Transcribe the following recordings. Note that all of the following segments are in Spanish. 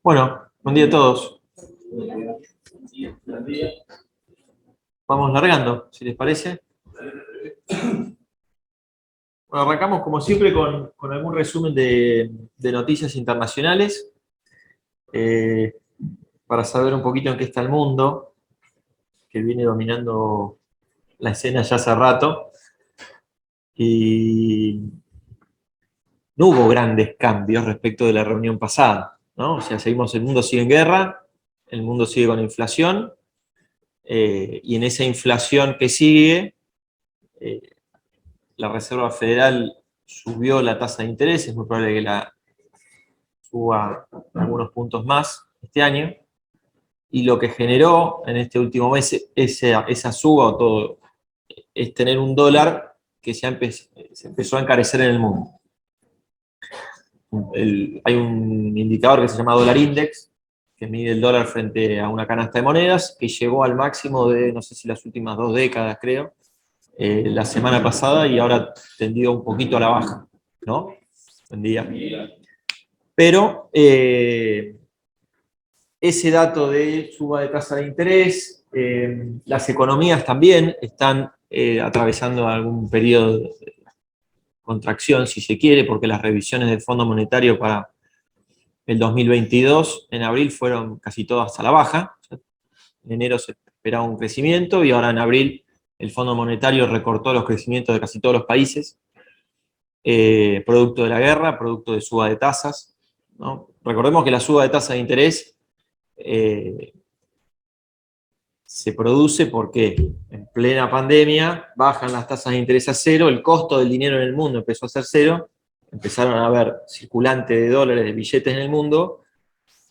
Bueno, buen día a todos. Vamos largando, si les parece. Bueno, arrancamos como siempre con algún resumen de noticias internacionales eh, para saber un poquito en qué está el mundo, que viene dominando la escena ya hace rato. Y no hubo grandes cambios respecto de la reunión pasada, ¿no? O sea, seguimos, el mundo sigue en guerra, el mundo sigue con inflación, y en esa inflación que sigue, eh, la Reserva Federal subió la tasa de interés, es muy probable que la suba algunos puntos más este año, y lo que generó en este último mes esa suba o todo, es tener un dólar que se empezó a encarecer en el mundo. Hay un indicador que se llama dólar index, que mide el dólar frente a una canasta de monedas, que llegó al máximo de, no sé si las últimas 2 décadas, creo, la semana pasada, y ahora tendió un poquito a la baja, ¿no? Buen día. Pero ese dato de suba de tasa de interés, las economías también están atravesando algún periodo de contracción, si se quiere, porque las revisiones del Fondo Monetario para el 2022 en abril fueron casi todas a la baja. En enero se esperaba un crecimiento y ahora en abril el Fondo Monetario recortó los crecimientos de casi todos los países, producto de la guerra, producto de suba de tasas, ¿no? Recordemos que la suba de tasa de interés se produce porque en plena pandemia bajan las tasas de interés a cero, el costo del dinero en el mundo empezó a ser cero, empezaron a haber circulante de dólares, de billetes en el mundo.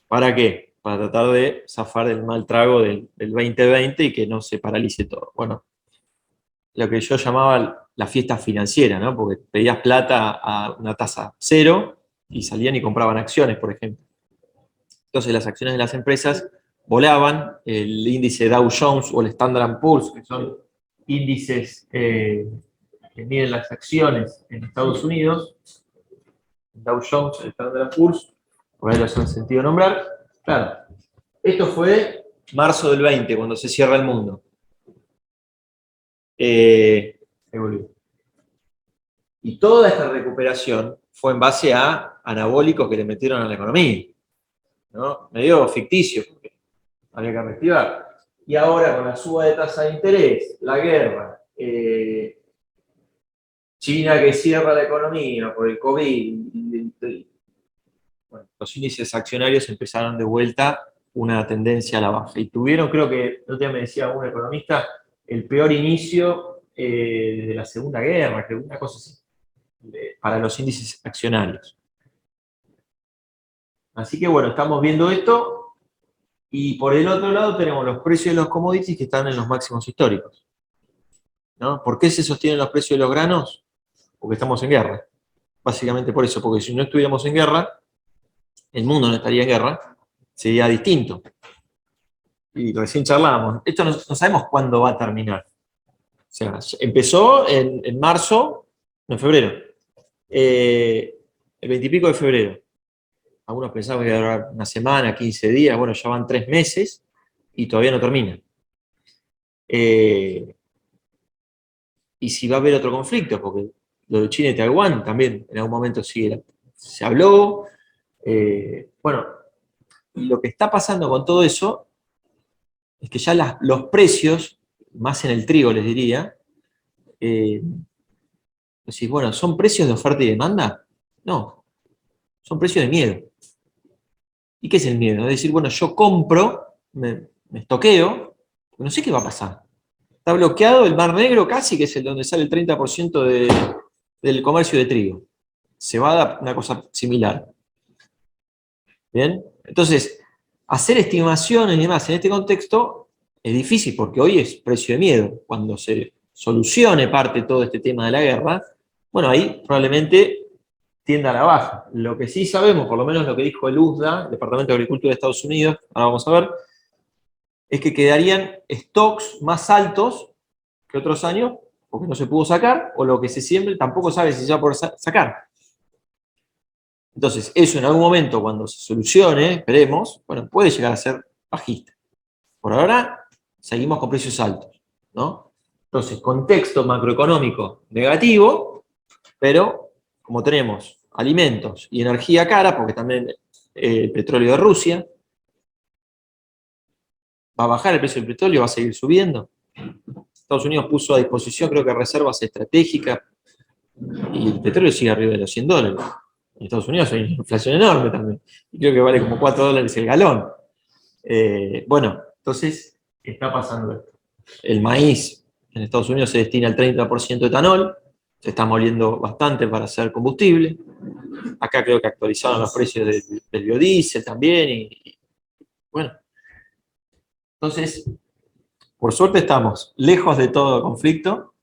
¿Para qué? Para tratar de zafar del mal trago del 2020 y que no se paralice todo. Bueno, lo que yo llamaba la fiesta financiera, ¿no? Porque pedías plata a una tasa cero y salían y compraban acciones, por ejemplo. Entonces las acciones de las empresas volaban, el índice Dow Jones o el Standard & Poor's, que son índices que miden las acciones en Estados Unidos, Dow Jones, el Standard & Poor's, por ahí los han sentido nombrar. Claro, esto fue marzo del 20, cuando se cierra el mundo. Y toda esta recuperación fue en base a anabólicos que le metieron a la economía, ¿no? Medio ficticio, porque había que reactivar. Y ahora con la suba de tasa de interés, la guerra, China que cierra la economía por el COVID, bueno, los índices accionarios empezaron de vuelta una tendencia a la baja. Y tuvieron, creo que el otro día me decía un economista, el peor inicio desde la Segunda Guerra, que una cosa así, para los índices accionarios. Así que bueno, estamos viendo esto, y por el otro lado tenemos los precios de los commodities que están en los máximos históricos, ¿no? ¿Por qué se sostienen los precios de los granos? Porque estamos en guerra. Básicamente por eso, porque si no estuviéramos en guerra, el mundo no estaría en guerra, sería distinto. Y recién charlábamos, esto no sabemos cuándo va a terminar. O sea, empezó en marzo, no, en febrero, el 20 y pico de febrero. Algunos pensaban que iba a durar una semana, 15 días, bueno, ya van 3 meses y todavía no termina. Y si va a haber otro conflicto, porque lo de China y Taiwán también en algún momento se habló. Bueno, y lo que está pasando con todo eso es que ya los precios, más en el trigo les diría, decís, bueno, ¿son precios de oferta y demanda? No, son precios de miedo. ¿Y qué es el miedo? Es decir, bueno, yo compro, me estoqueo, no sé qué va a pasar. Está bloqueado el Mar Negro casi, que es el donde sale el 30% del comercio de trigo. Se va a dar una cosa similar. ¿Bien? Entonces, hacer estimaciones y demás en este contexto es difícil, porque hoy es precio de miedo. Cuando se solucione parte todo este tema de la guerra, bueno, ahí probablemente tienda a la baja. Lo que sí sabemos, por lo menos lo que dijo el USDA, el Departamento de Agricultura de Estados Unidos, ahora vamos a ver, es que quedarían stocks más altos que otros años, porque no se pudo sacar, o lo que se siembre tampoco sabe si se va a poder sacar. Entonces, eso en algún momento, cuando se solucione, esperemos, bueno, puede llegar a ser bajista. Por ahora, seguimos con precios altos, ¿no? Entonces, contexto macroeconómico negativo, pero como tenemos alimentos y energía cara, porque también el petróleo de Rusia, ¿va a bajar el precio del petróleo? ¿Va a seguir subiendo? Estados Unidos puso a disposición, creo que reservas estratégicas, y el petróleo sigue arriba de los $100. En Estados Unidos hay una inflación enorme también. Y creo que vale como $4 el galón. Bueno, entonces está pasando esto. El maíz en Estados Unidos se destina al 30% de etanol, se está moliendo bastante para hacer combustible. Acá creo que actualizaron los precios del biodiesel también. Bueno, entonces, por suerte estamos lejos de todo conflicto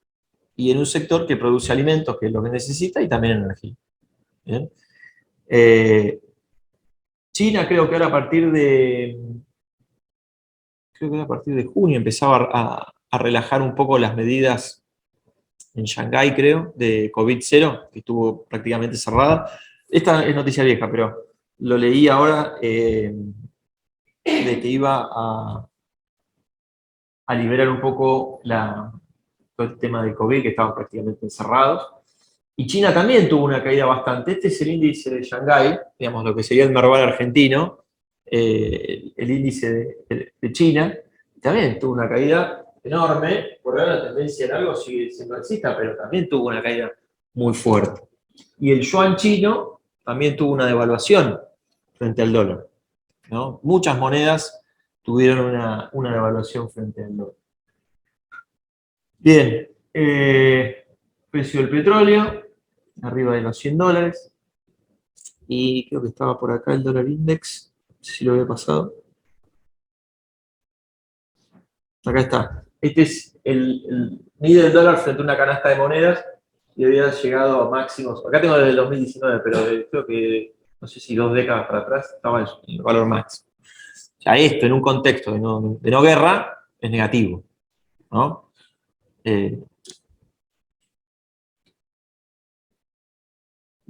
y en un sector que produce alimentos, que es lo que necesita, y también energía. ¿Bien? China creo que ahora a partir de junio empezaba a relajar un poco las medidas en Shanghái, creo, de COVID-0, que estuvo prácticamente cerrada. Esta es noticia vieja, pero lo leí ahora de que iba a liberar un poco todo el tema del COVID, que estaban prácticamente encerrados. Y China también tuvo una caída bastante. Este es el índice de Shanghái, digamos, lo que sería el Merval argentino, el índice de China, también tuvo una caída enorme. Por ahora la tendencia en algo sigue siendo alcista, pero también tuvo una caída muy fuerte. Y el yuan chino también tuvo una devaluación frente al dólar, ¿no? Muchas monedas tuvieron una devaluación frente al dólar. Bien, precio del petróleo, arriba de los $100. Y creo que estaba por acá el dólar index, no sé si lo había pasado. Acá está. Este es mide el dólar frente a una canasta de monedas y había llegado a máximos. Acá tengo desde el 2019, pero creo que, no sé si 2 décadas para atrás, estaba en el valor máximo. O sea, esto en un contexto de no guerra es negativo, ¿no?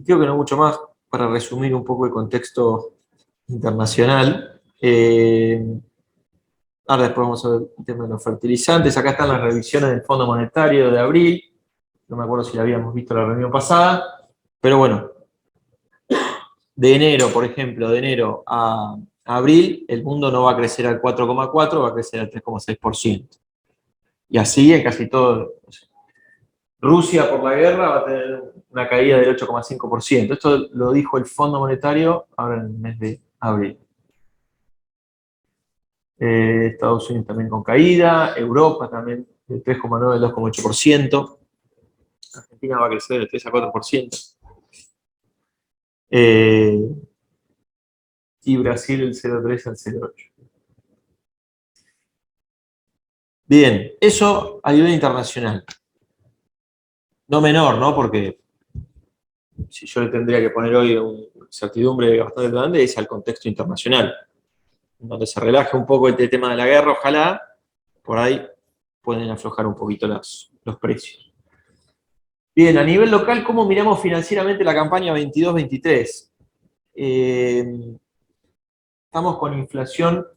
Creo que no mucho más para resumir un poco el contexto internacional. Ahora después vamos a ver el tema de los fertilizantes. Acá están las revisiones del Fondo Monetario de abril. No me acuerdo si la habíamos visto la reunión pasada. Pero bueno, de enero, por ejemplo, de enero a abril, el mundo no va a crecer al 4,4, va a crecer al 3,6%. Y así en casi todo. Rusia por la guerra va a tener una caída del 8,5%. Esto lo dijo el Fondo Monetario ahora en el mes de abril. Estados Unidos también con caída, Europa también del 3,9 al 2,8%. Argentina va a crecer del 3 a 4%. Y Brasil del 0,3 al 0,8. Bien, eso a nivel internacional. No menor, ¿no? Porque si yo le tendría que poner hoy una incertidumbre bastante grande es al contexto internacional, donde se relaje un poco el tema de la guerra, ojalá, por ahí pueden aflojar un poquito los precios. Bien, a nivel local, ¿cómo miramos financieramente la campaña 22-23? Estamos con inflación,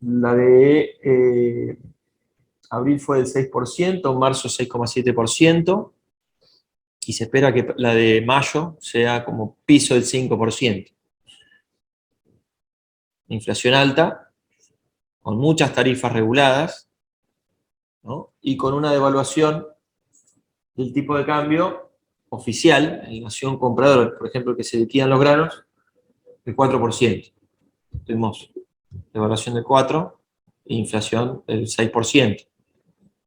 la de abril fue del 6%, marzo 6,7%, y se espera que la de mayo sea como piso del 5%. Inflación alta, con muchas tarifas reguladas, ¿no? Y con una devaluación del tipo de cambio oficial, en nación compradora, por ejemplo, que se liquidan los granos, del 4%. Tuvimos devaluación del 4% e inflación del 6%.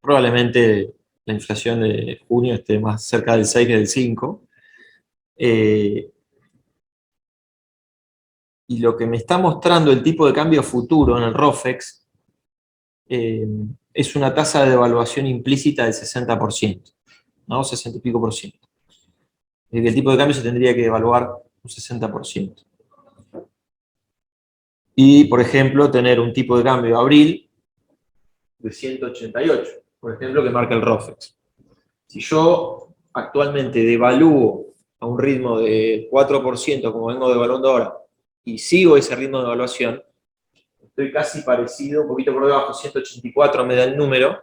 Probablemente la inflación de junio esté más cerca del 6 que del 5. Y lo que me está mostrando el tipo de cambio futuro en el ROFEX es una tasa de devaluación implícita del 60%, ¿no? 60 y pico por ciento. El tipo de cambio se tendría que devaluar un 60%. Y, por ejemplo, tener un tipo de cambio de abril de 188, por ejemplo, que marca el ROFEX. Si yo actualmente devalúo a un ritmo de 4%, como vengo devaluando ahora, y sigo ese ritmo de evaluación, estoy casi parecido, un poquito por debajo, 184 me da el número,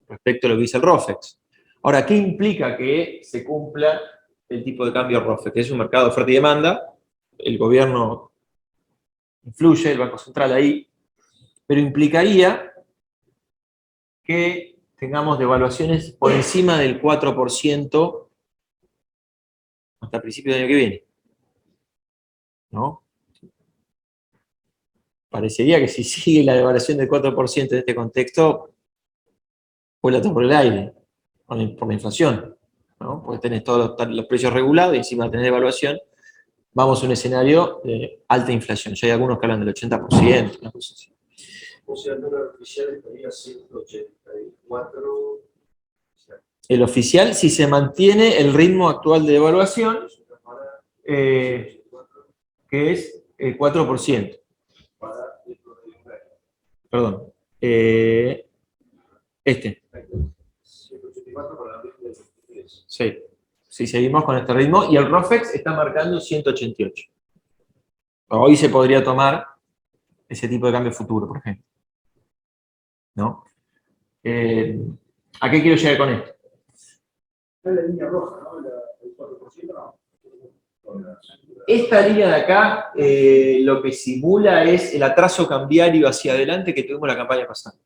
respecto a lo que dice el ROFEX. Ahora, ¿qué implica que se cumpla el tipo de cambio ROFEX? Que es un mercado de oferta y demanda, el gobierno influye, el Banco Central ahí, pero implicaría que tengamos devaluaciones por encima del 4% hasta principios del año que viene, ¿no? Parecería que si sigue la devaluación del 4% en este contexto, vuela todo por el aire, por la inflación, ¿no? Porque tenés todos los precios regulados y encima tenés devaluación, vamos a un escenario de alta inflación. Ya hay algunos que hablan del 80%, una cosa así. O sea, el dólar oficial estaría 184. El oficial, si se mantiene el ritmo actual de devaluación, que es el 4%. Perdón. Este. 184 para abril del 23. Sí. Si seguimos con este ritmo, y el ROFEX está marcando 188. Hoy se podría tomar ese tipo de cambio futuro, por ejemplo. ¿No? ¿A qué quiero llegar con esto? Está en la línea roja, ¿no? El 4%, no. Esta línea de acá lo que simula es el atraso cambiario hacia adelante que tuvimos la campaña pasada,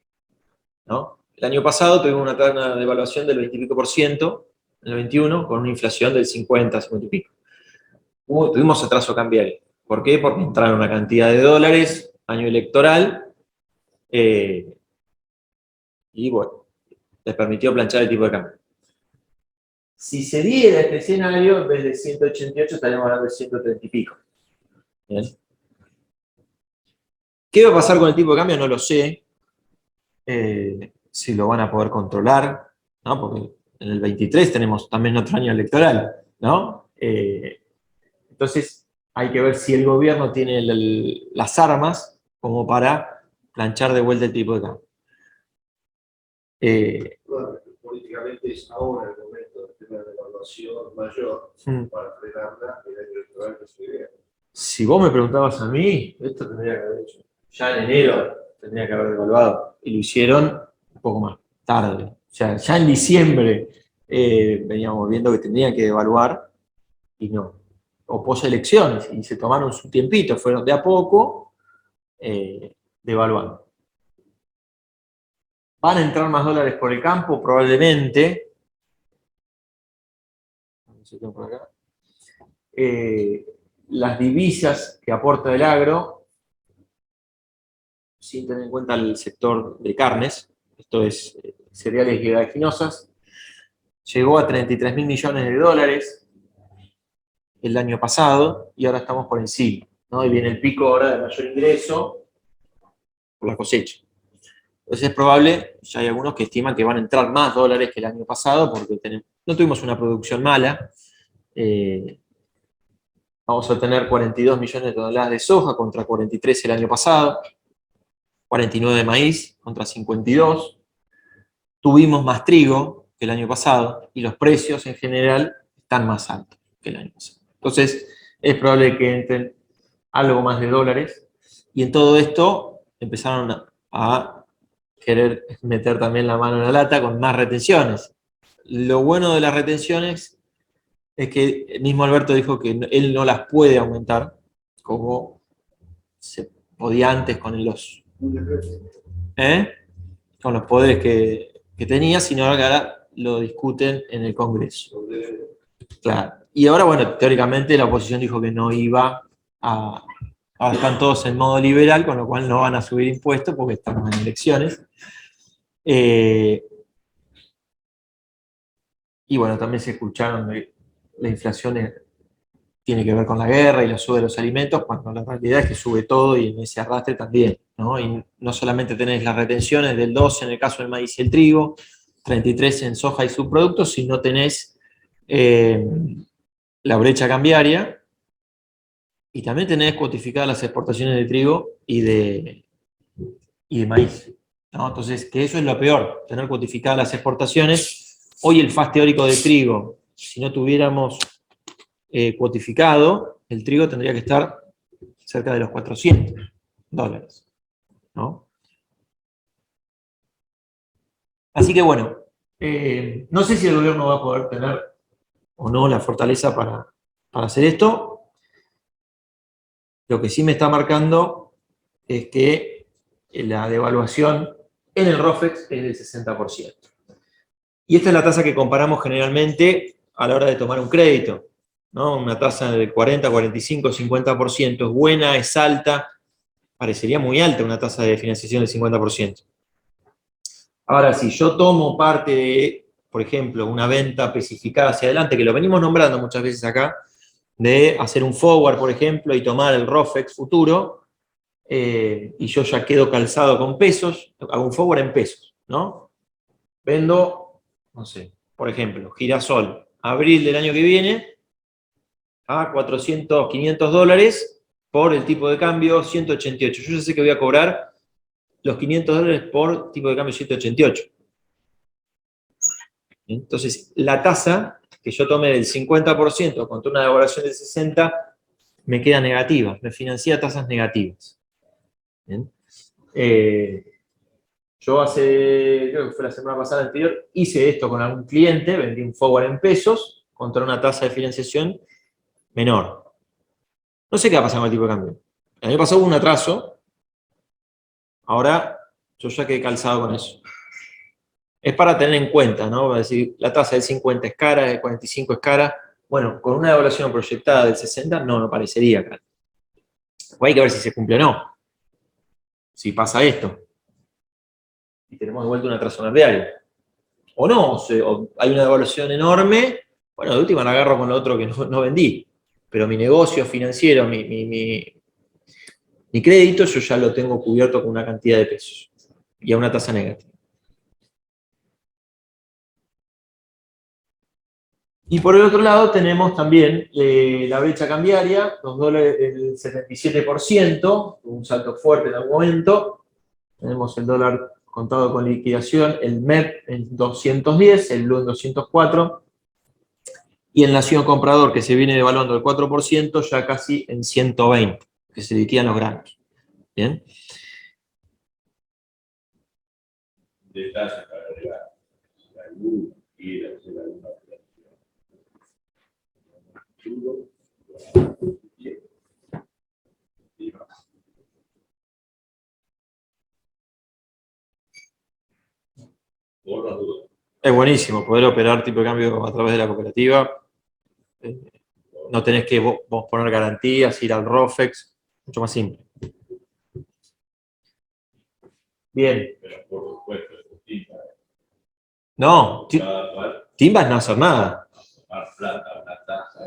¿no? El año pasado tuvimos una devaluación del 20 y pico por ciento, en el 21, con una inflación del 50, 50 y pico. Tuvimos atraso cambiario. ¿Por qué? Porque entraron una cantidad de dólares, año electoral, y bueno, les permitió planchar el tipo de cambio. Si se diera este escenario, en vez de 188 estaríamos hablando de 130 y pico. ¿Bien? ¿Qué va a pasar con el tipo de cambio? No lo sé. Si lo van a poder controlar, ¿no? Porque en el 23 tenemos también otro año electoral, ¿no? Entonces hay que ver si el gobierno tiene las armas como para planchar de vuelta el tipo de cambio. Bueno, políticamente es ahora el momento de tener una evaluación mayor para frenarla el año electoral que se viene. Si vos me preguntabas a mí, esto tendría que haber hecho. Ya en enero tendría que haber devaluado. Y lo hicieron un poco más tarde. O sea, ya en diciembre veníamos viendo que tendrían que devaluar y no. O poselecciones, y se tomaron su tiempito, fueron de a poco devaluando. ¿Van a entrar más dólares por el campo? Probablemente. Las divisas que aporta el agro, sin tener en cuenta el sector de carnes, esto es cereales y oleaginosas, llegó a 33.000 millones de dólares el año pasado y ahora estamos por encima, ¿no? Y viene el pico ahora de mayor ingreso por la cosecha. Entonces es probable, ya hay algunos que estiman que van a entrar más dólares que el año pasado porque no tuvimos una producción mala. Vamos a tener 42 millones de toneladas de soja contra 43 el año pasado, 49 de maíz contra 52. Tuvimos más trigo que el año pasado y los precios en general están más altos que el año pasado. Entonces es probable que entren algo más de dólares y en todo esto empezaron a querer meter también la mano en la lata con más retenciones. Lo bueno de las retenciones es que el mismo Alberto dijo que él no las puede aumentar como se podía antes con con los poderes que tenía, sino que ahora lo discuten en el Congreso. Claro. Y ahora, bueno, teóricamente la oposición dijo que no iba a... Ahora están todos en modo liberal, con lo cual no van a subir impuestos porque estamos en elecciones. Y bueno, también se escucharon que la inflación tiene que ver con la guerra y la sube de los alimentos, cuando la realidad es que sube todo y en ese arrastre también, ¿no? Y no solamente tenés las retenciones del 12 en el caso del maíz y el trigo, 33 en soja y subproductos, sino tenés la brecha cambiaria y también tenés cuotificadas las exportaciones de trigo y de maíz, ¿no? Entonces, que eso es lo peor, tener cuotificadas las exportaciones. Hoy el FAS teórico de trigo, si no tuviéramos cuotificado, el trigo tendría que estar cerca de los $400, ¿no? Así que bueno, no sé si el gobierno va a poder tener o no la fortaleza para hacer esto. Lo que sí me está marcando es que la devaluación en el ROFEX es del 60%. Y esta es la tasa que comparamos generalmente a la hora de tomar un crédito, ¿no? Una tasa del 40, 45, 50% es buena, es alta. Parecería muy alta una tasa de financiación del 50%. Ahora, si yo tomo parte de, por ejemplo, una venta especificada hacia adelante, que lo venimos nombrando muchas veces acá, de hacer un forward, por ejemplo, y tomar el ROFEX futuro, y yo ya quedo calzado con pesos, hago un forward en pesos, ¿no? Vendo, no sé, por ejemplo, girasol, abril del año que viene, a 400, 500 dólares por el tipo de cambio 188. Yo ya sé que voy a cobrar los 500 dólares por tipo de cambio 188. Entonces, la tasa que yo tomé del 50% contra una devaluación del 60% me queda negativa, me financia tasas negativas. ¿Bien? Yo creo que fue la semana pasada anterior, hice esto con algún cliente, vendí un forward en pesos contra una tasa de financiación menor. No sé qué va a pasar con el tipo de cambio. El año pasado hubo un atraso, ahora yo ya quedé calzado con eso. Es para tener en cuenta, ¿no? Es decir, la tasa del 50 es cara, del 45 es cara. Bueno, con una evaluación proyectada del 60, no parecería cara. O hay que ver si se cumple o no. Si pasa esto. Y tenemos de vuelta un atraso cambiario. O no, o hay una devaluación enorme, bueno, de última la agarro con lo otro que no vendí. Pero mi negocio financiero, mi crédito, yo ya lo tengo cubierto con una cantidad de pesos. Y a una tasa negativa. Y por el otro lado tenemos también la brecha cambiaria, los dólares el 77%, un salto fuerte en algún momento. Tenemos el dólar contado con liquidación, el MEP en 210, el blue en 204, y el nación comprador, que se viene devaluando el 4%, ya casi en 120, que se liquidan los granos. ¿Bien? Detalle para agregar. La luz y la es buenísimo poder operar tipo de cambio a través de la cooperativa. No tenés que vos poner garantías, ir al ROFEX, mucho más simple. Bien. Pero por supuesto, es distinta. No, Timba es no hacer nada. Tomar plata, una taza,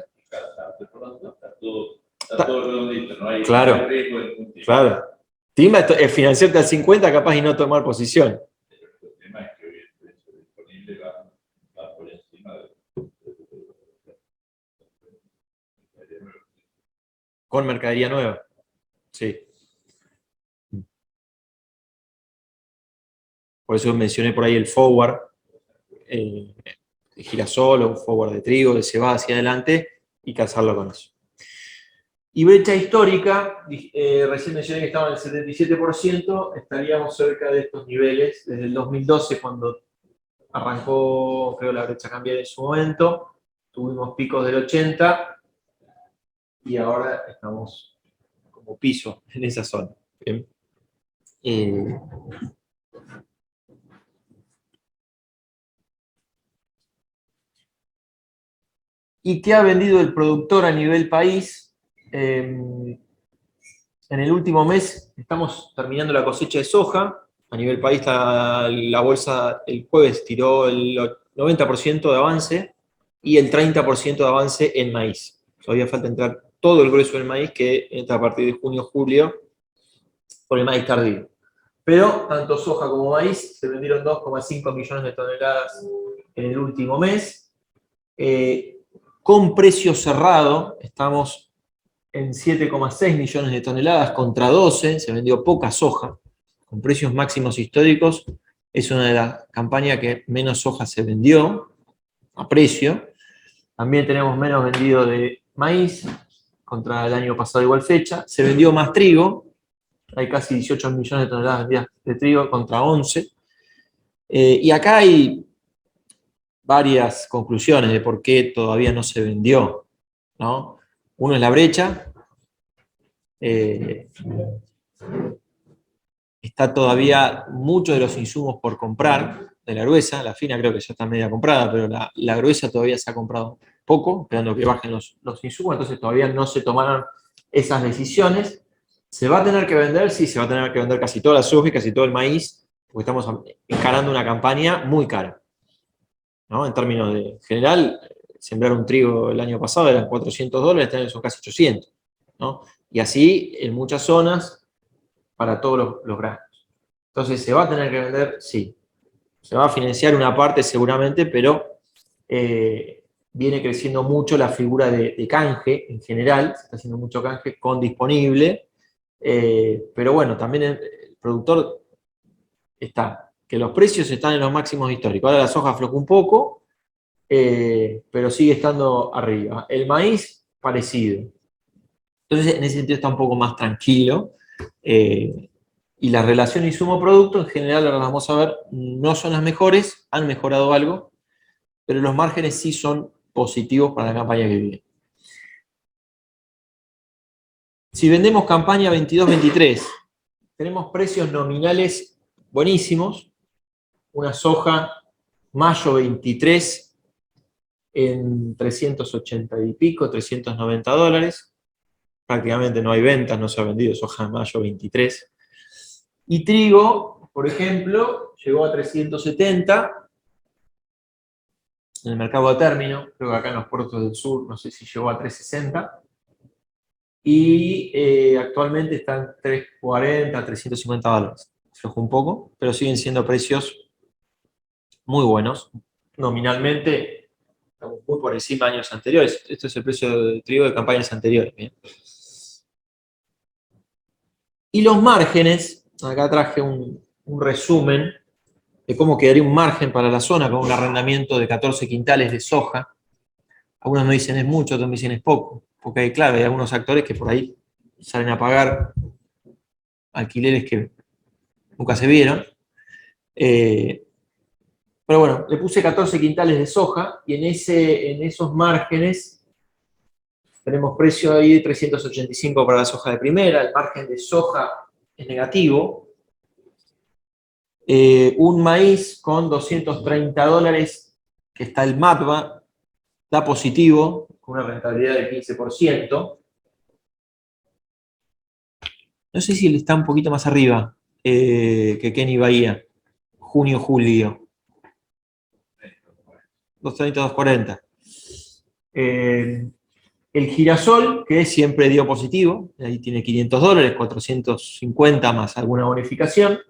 está todo redondito, no hay claro, riesgo de punto. Claro. Timba es financiarte al 50 capaz y no tomar posición. El tema es que hoy el precio disponible va por encima de... Con mercadería nueva. Sí. Por eso mencioné por ahí el forward de girasol o un forward de trigo, de cebada hacia adelante y calzarlo con eso. Y brecha histórica, recién mencioné que estaba en el 77%, estaríamos cerca de estos niveles desde el 2012 cuando arrancó, creo, la brecha cambiaria en su momento, tuvimos picos del 80 y ahora estamos como piso en esa zona. ¿Bien? ¿Y qué ha vendido el productor a nivel país? En el último mes estamos terminando la cosecha de soja. A nivel país está la bolsa el jueves tiró el 90% de avance y el 30% de avance en maíz. Todavía falta entrar todo el grueso del maíz que entra a partir de junio, julio, por el maíz tardío. Pero tanto soja como maíz se vendieron 2,5 millones de toneladas en el último mes. Con precio cerrado estamos en 7,6 millones de toneladas contra 12, se vendió poca soja, con precios máximos históricos. Es una de las campañas que menos soja se vendió a precio. También tenemos menos vendido de maíz, contra el año pasado igual fecha. Se vendió más trigo, hay casi 18 millones de toneladas vendidas de trigo contra 11. Y acá hay varias conclusiones de por qué todavía no se vendió, ¿no? Uno es la brecha. Está todavía muchos de los insumos por comprar de la gruesa. La fina creo que ya está media comprada, pero la gruesa todavía se ha comprado poco, esperando que bajen los insumos, entonces todavía no se tomaron esas decisiones. ¿Se va a tener que vender? Sí, se va a tener que vender casi toda la soja y casi todo el maíz, porque estamos encarando una campaña muy cara, ¿no? En términos de general, sembrar un trigo el año pasado eran $400, este año son casi 800, ¿no? Y así en muchas zonas para todos los granos. Entonces, ¿se va a tener que vender? Sí. Se va a financiar una parte seguramente, pero viene creciendo mucho la figura de canje en general, se está haciendo mucho canje con disponible, pero bueno, también el productor está, que los precios están en los máximos históricos. Ahora la soja aflojó un poco, pero sigue estando arriba. El maíz, parecido. Entonces, en ese sentido está un poco más tranquilo. Y la relación insumo-producto, en general, ahora las vamos a ver, no son las mejores, han mejorado algo, pero los márgenes sí son positivos para la campaña que viene. Si vendemos campaña 22-23, tenemos precios nominales buenísimos. Una soja mayo 23 en 380 y pico, $390. Prácticamente no hay ventas, no se ha vendido soja en mayo 23. Y trigo, por ejemplo, llegó a 370 en el mercado a término, creo que acá en los puertos del sur, no sé si llegó a 360. Y actualmente están $340, $350. Aflojó un poco, pero siguen siendo precios muy buenos. Nominalmente, estamos muy por encima de años anteriores. Esto es el precio de trigo de campañas anteriores. ¿Bien? Y los márgenes, acá traje un resumen de cómo quedaría un margen para la zona con un arrendamiento de 14 quintales de soja. Algunos me dicen es mucho, otros me dicen es poco, porque claro, hay algunos actores que por ahí salen a pagar alquileres que nunca se vieron. Pero bueno, le puse 14 quintales de soja y en esos márgenes tenemos precio ahí de 385 para la soja de primera, el margen de soja es negativo. Un maíz con $230, que está el MATBA, da positivo, con una rentabilidad del 15%. No sé si él está un poquito más arriba que Kenny Bahía, junio-julio. 230, 240. El girasol, que siempre dio positivo, ahí tiene $500, 450 más alguna bonificación.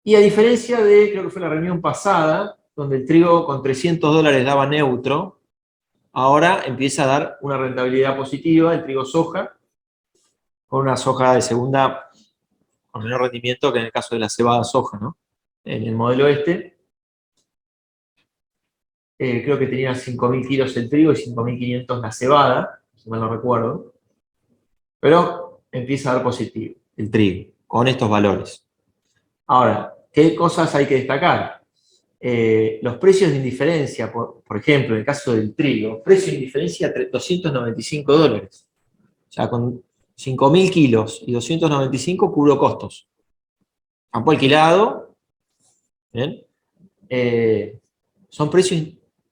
Y a diferencia de, creo que fue la reunión pasada, donde el trigo con $300 daba neutro, ahora empieza a dar una rentabilidad positiva, el trigo soja, con una soja de segunda con menor rendimiento que en el caso de la cebada soja, ¿no? En el modelo este, creo que tenía 5.000 kilos el trigo y 5.500 la cebada, si mal no recuerdo, pero empieza a dar positivo el trigo, con estos valores. Ahora, ¿qué cosas hay que destacar? Los precios de indiferencia, por ejemplo, en el caso del trigo, precio de indiferencia $295. O sea, con 5.000 kilos y 295 cubro costos. Campo alquilado, ¿bien? Son precios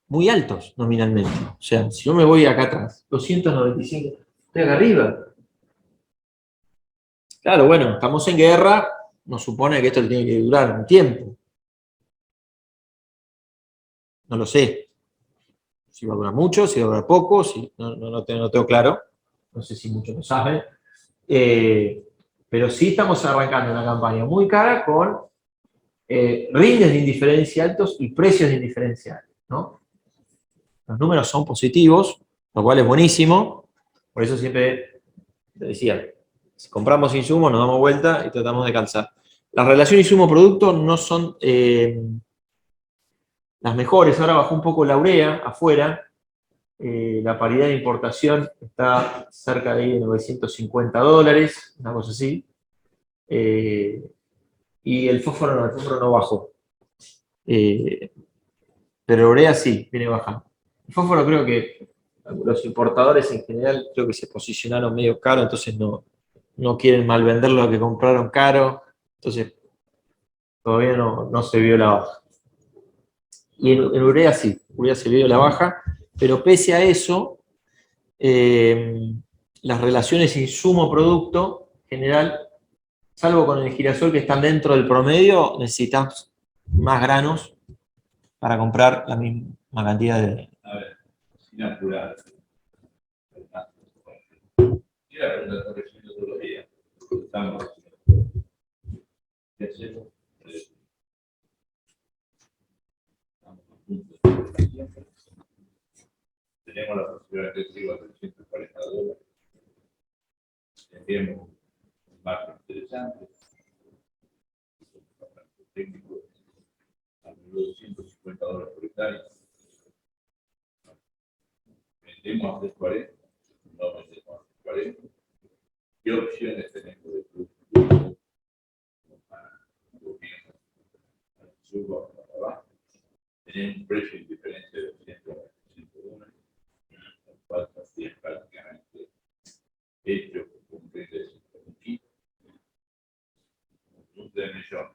muy altos nominalmente. O sea, si yo me voy acá atrás, 295, estoy acá arriba. Claro, bueno, estamos en guerra, nos supone que esto tiene que durar un tiempo. No lo sé. Si va a durar mucho, si va a durar poco, si, no tengo claro. No sé si muchos lo saben. Pero sí estamos arrancando una campaña muy cara con rindes de indiferencia altos y precios de indiferencia altos, ¿no? Los números son positivos, lo cual es buenísimo. Por eso siempre te decía, si compramos insumos, nos damos vuelta y tratamos de calzar. Las relaciones insumo-producto no son las mejores. Ahora bajó un poco la urea afuera. La paridad de importación está cerca de $950, una cosa así. Y el fósforo no bajó. Pero urea sí, viene bajando. El fósforo creo que los importadores en general creo que se posicionaron medio caro, entonces no quieren mal vender lo que compraron caro, entonces todavía no se vio la baja. Y en urea sí, urea se vio la baja, pero pese a eso, las relaciones insumo-producto en general, salvo con el girasol que están dentro del promedio, necesitamos más granos para comprar la misma cantidad de... A ver, sin apurar. Mira, pero está recibiendo todos los días. Estamos. ¿Qué hacemos? Estamos a punto de... Tenemos la posibilidad de que a $340. Tendríamos un marco interesante. Técnico alrededor de $150 por hectárea. Vendemos a 340, no vendemos a 340. ¿Qué opciones tenemos de producto para gobierno? Subo para abajo. Tenemos un precio indiferente de $200 el cual es prácticamente hecho con un precio de $100. Un millón.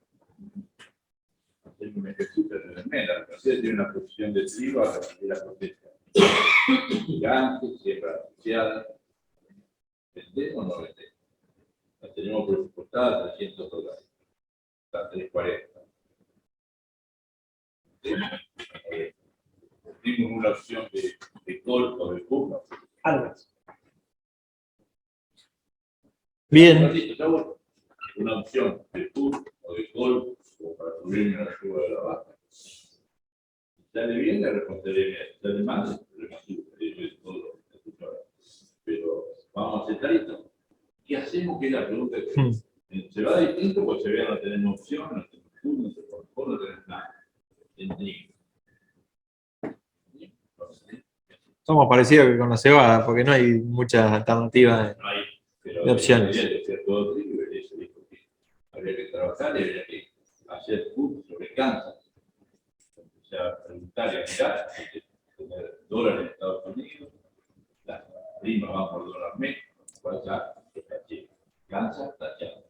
Tengo un ejercicio de Mela. Brasil tiene una producción de trigo a la protesta. Gigante, siembra asociada. ¿Vendemos o no vendemos? La tenemos presupuestada a $300. Está a 340. Tenemos una opción de col o de puma. Algas. Bien. Una opción de puma o de col o para cubrirme la ayuda de la vaca. Sale bien, le responderé bien. Sale mal, el problema es todo. Pero vamos a aceptar esto. ¿Qué hacemos? Que es la pregunta que se va distinto porque se vea no tenemos opción, no tenemos turno, no tenemos nada. Somos parecidos que con la cebada, porque no hay muchas alternativas No hay, pero de opciones. habría que hacer todo trigo y eso dijo que habría que trabajar y habría que hacer cursos sobre cáncer. O sea, preguntar y mirar, tener dólares en Estados Unidos, las primas van por dólar México, cual ya está chido. Cáncer está chido.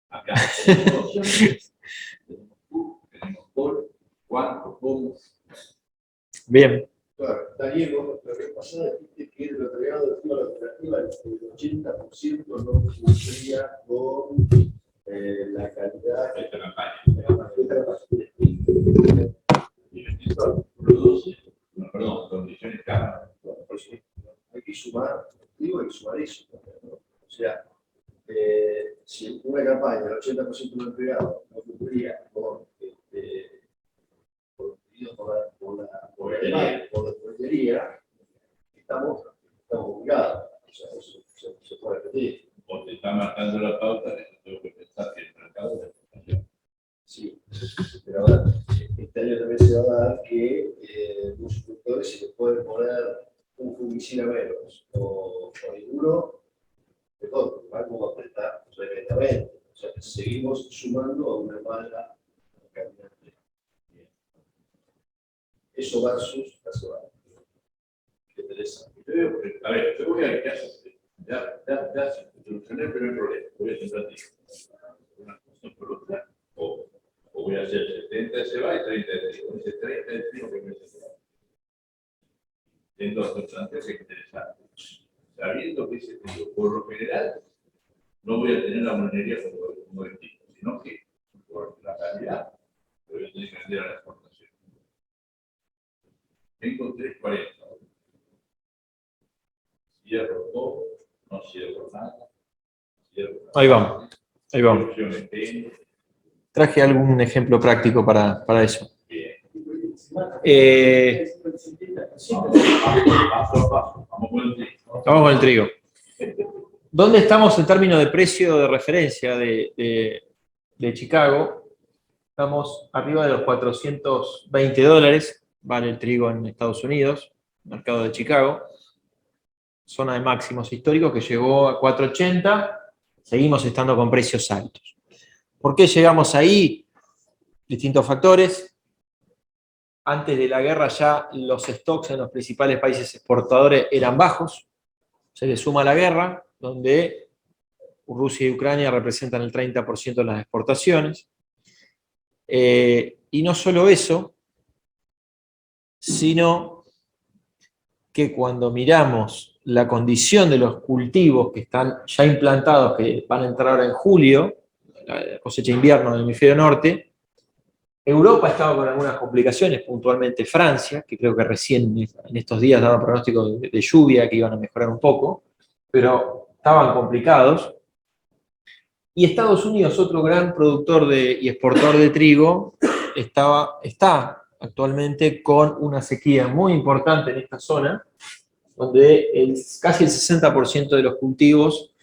Acá tenemos opciones, tenemos cursos, tenemos col, cuánto, cómo. Bien. Claro, Daniel, vos la vez pasada dijiste que el agregado de FIBA alternativa del 80% no cumplía con la calidad Esta campaña. de la Produce, no, perdón, condiciones cámaras. Por eso hay que sumar, digo, hay que sumar eso también, ¿no? O sea, si una campaña del 80% de los empleados no cumplía con por la pollería, estamos obligados. O sea, eso se puede repetir. O te está marcando la pauta, tengo que pensar que el mercado de exportación. Sí, pero ahora, este año también se va a dar que los productores se les puede poner un fungicida menos o ninguno, de todo, vamos a apretar tremendamente. O sea, seguimos sumando a una mala calidad. Eso versus la cebada. Qué interesante. A ver, yo voy a ya solucioné el primer problema. Voy a centrar una cuestión por otra, o voy a hacer 70 de cebada y 30 de trigo. Ese 30 de trigo que me hace. En dos sustancias es interesante. Sabiendo que ese trigo, por lo general, no voy a tener la monería como el tipo, sino que por la calidad voy a tener que vender a la exportación. Tengo 340. Cierro todo, no cierro nada. Ahí vamos. Ahí vamos. Traje algún ejemplo práctico para eso. Vamos con el trigo. ¿Dónde estamos en términos de precio de referencia de Chicago? Estamos arriba de los $420, vale el trigo en Estados Unidos. mercado de Chicago, zona de máximos históricos que llegó a 4.80, seguimos estando con precios altos. ¿Por qué llegamos ahí? Distintos factores. Antes de la guerra ya los stocks en los principales países exportadores eran bajos, se le suma la guerra, donde Rusia y Ucrania representan el 30% de las exportaciones. Y no solo eso, sino que cuando miramos la condición de los cultivos que están ya implantados, que van a entrar ahora en julio, la cosecha de invierno del hemisferio norte, Europa estaba con algunas complicaciones, puntualmente Francia, que creo que recién en estos días daba pronóstico de lluvia, que iban a mejorar un poco, pero estaban complicados. Y Estados Unidos, otro gran productor y exportador de trigo, está actualmente con una sequía muy importante en esta zona, donde casi el 60% de los cultivos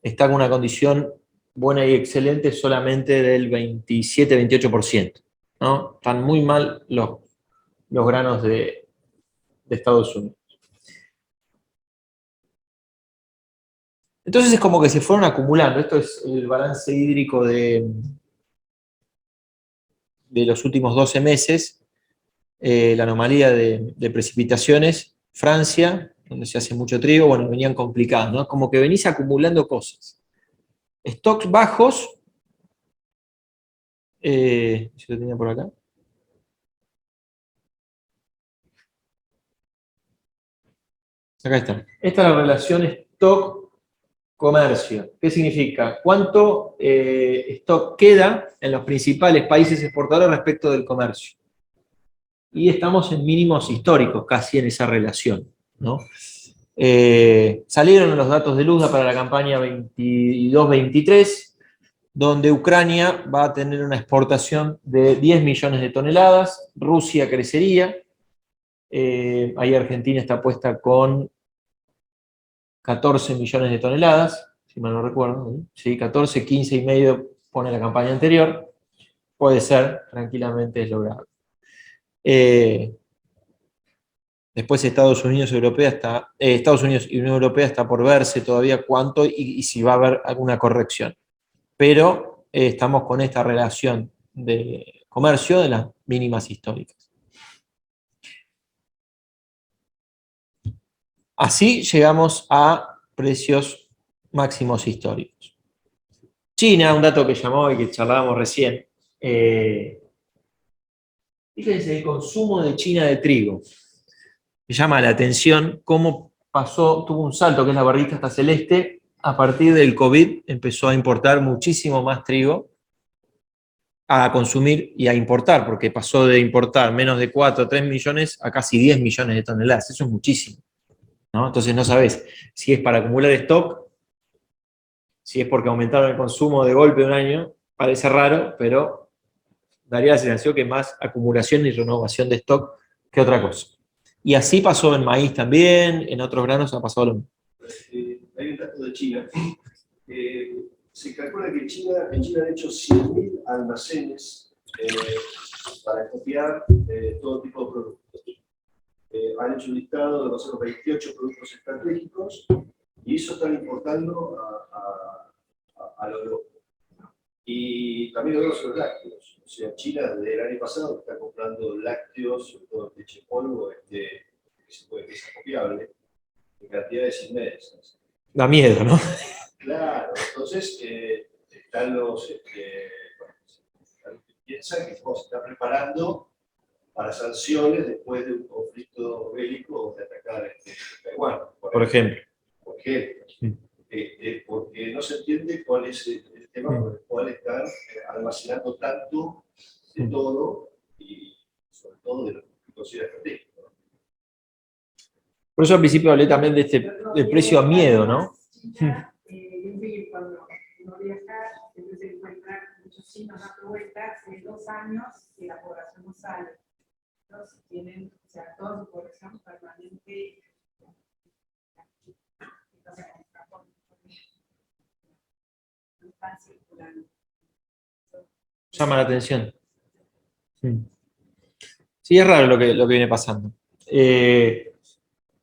está con una condición buena y excelente solamente del 27-28%. ¿no? Están muy mal los granos de Estados Unidos. Entonces es como que se fueron acumulando. Esto es el balance hídrico de los últimos 12 meses, la anomalía de precipitaciones. Francia, donde se hace mucho trigo, bueno, venían complicados, ¿no? Como que venís acumulando cosas. Stocks bajos, si lo tenía por acá. Acá está. Esta es la relación stock-comercio. ¿Qué significa? ¿Cuánto stock queda en los principales países exportadores respecto del comercio? Y estamos en mínimos históricos, casi en esa relación, ¿no? Salieron los datos de Luda para la campaña 22-23, donde Ucrania va a tener una exportación de 10 millones de toneladas, Rusia crecería, ahí Argentina está puesta con 14 millones de toneladas, si mal no recuerdo, ¿sí? 14, 15 y medio pone la campaña anterior, puede ser, tranquilamente es lograble. Después Estados Unidos y Unión Europea está por verse todavía cuánto y si va a haber alguna corrección. Pero estamos con esta relación de comercio de las mínimas históricas. Así llegamos a precios máximos históricos. China, un dato que llamó y que charlábamos recién. Fíjense el consumo de China de trigo. Me llama la atención cómo tuvo un salto, que es la barrita esta celeste, a partir del COVID empezó a importar muchísimo más trigo, a consumir y a importar, porque pasó de importar menos de 4 o 3 millones a casi 10 millones de toneladas. Eso es muchísimo, ¿no? Entonces no sabés si es para acumular stock, si es porque aumentaron el consumo de golpe de un año, parece raro, pero daría la sensación que más acumulación y renovación de stock que otra cosa. Y así pasó en maíz también, en otros granos ha pasado lo mismo. Hay un dato de China. Se calcula que en China han hecho 100.000 almacenes para copiar todo tipo de productos. Han hecho un listado de los 28 productos estratégicos y eso están importando a la Europa. Y también lo vemos en los lácteos. O sea, China desde el año pasado está comprando lácteos, sobre todo leche en polvo, que es copiable, en cantidades inmensas. Da miedo, ¿no? Claro, entonces están los que piensan que se está preparando para sanciones después de un conflicto bélico de atacar Taiwán. Por ejemplo. Porque no se entiende cuál es el tema por el cual están almacenando tanto de todo y sobre todo de lo que considera estratégico. ¿No? Por eso al principio hablé también del precio a miedo, ¿no? Cuando uno viaja, siempre se encuentra muchos chinos dando vueltas de 2 años y la población no sale. Entonces tienen, o sea, toda su población permanente. Están circulando. Llama la atención. Sí, es raro lo que viene pasando.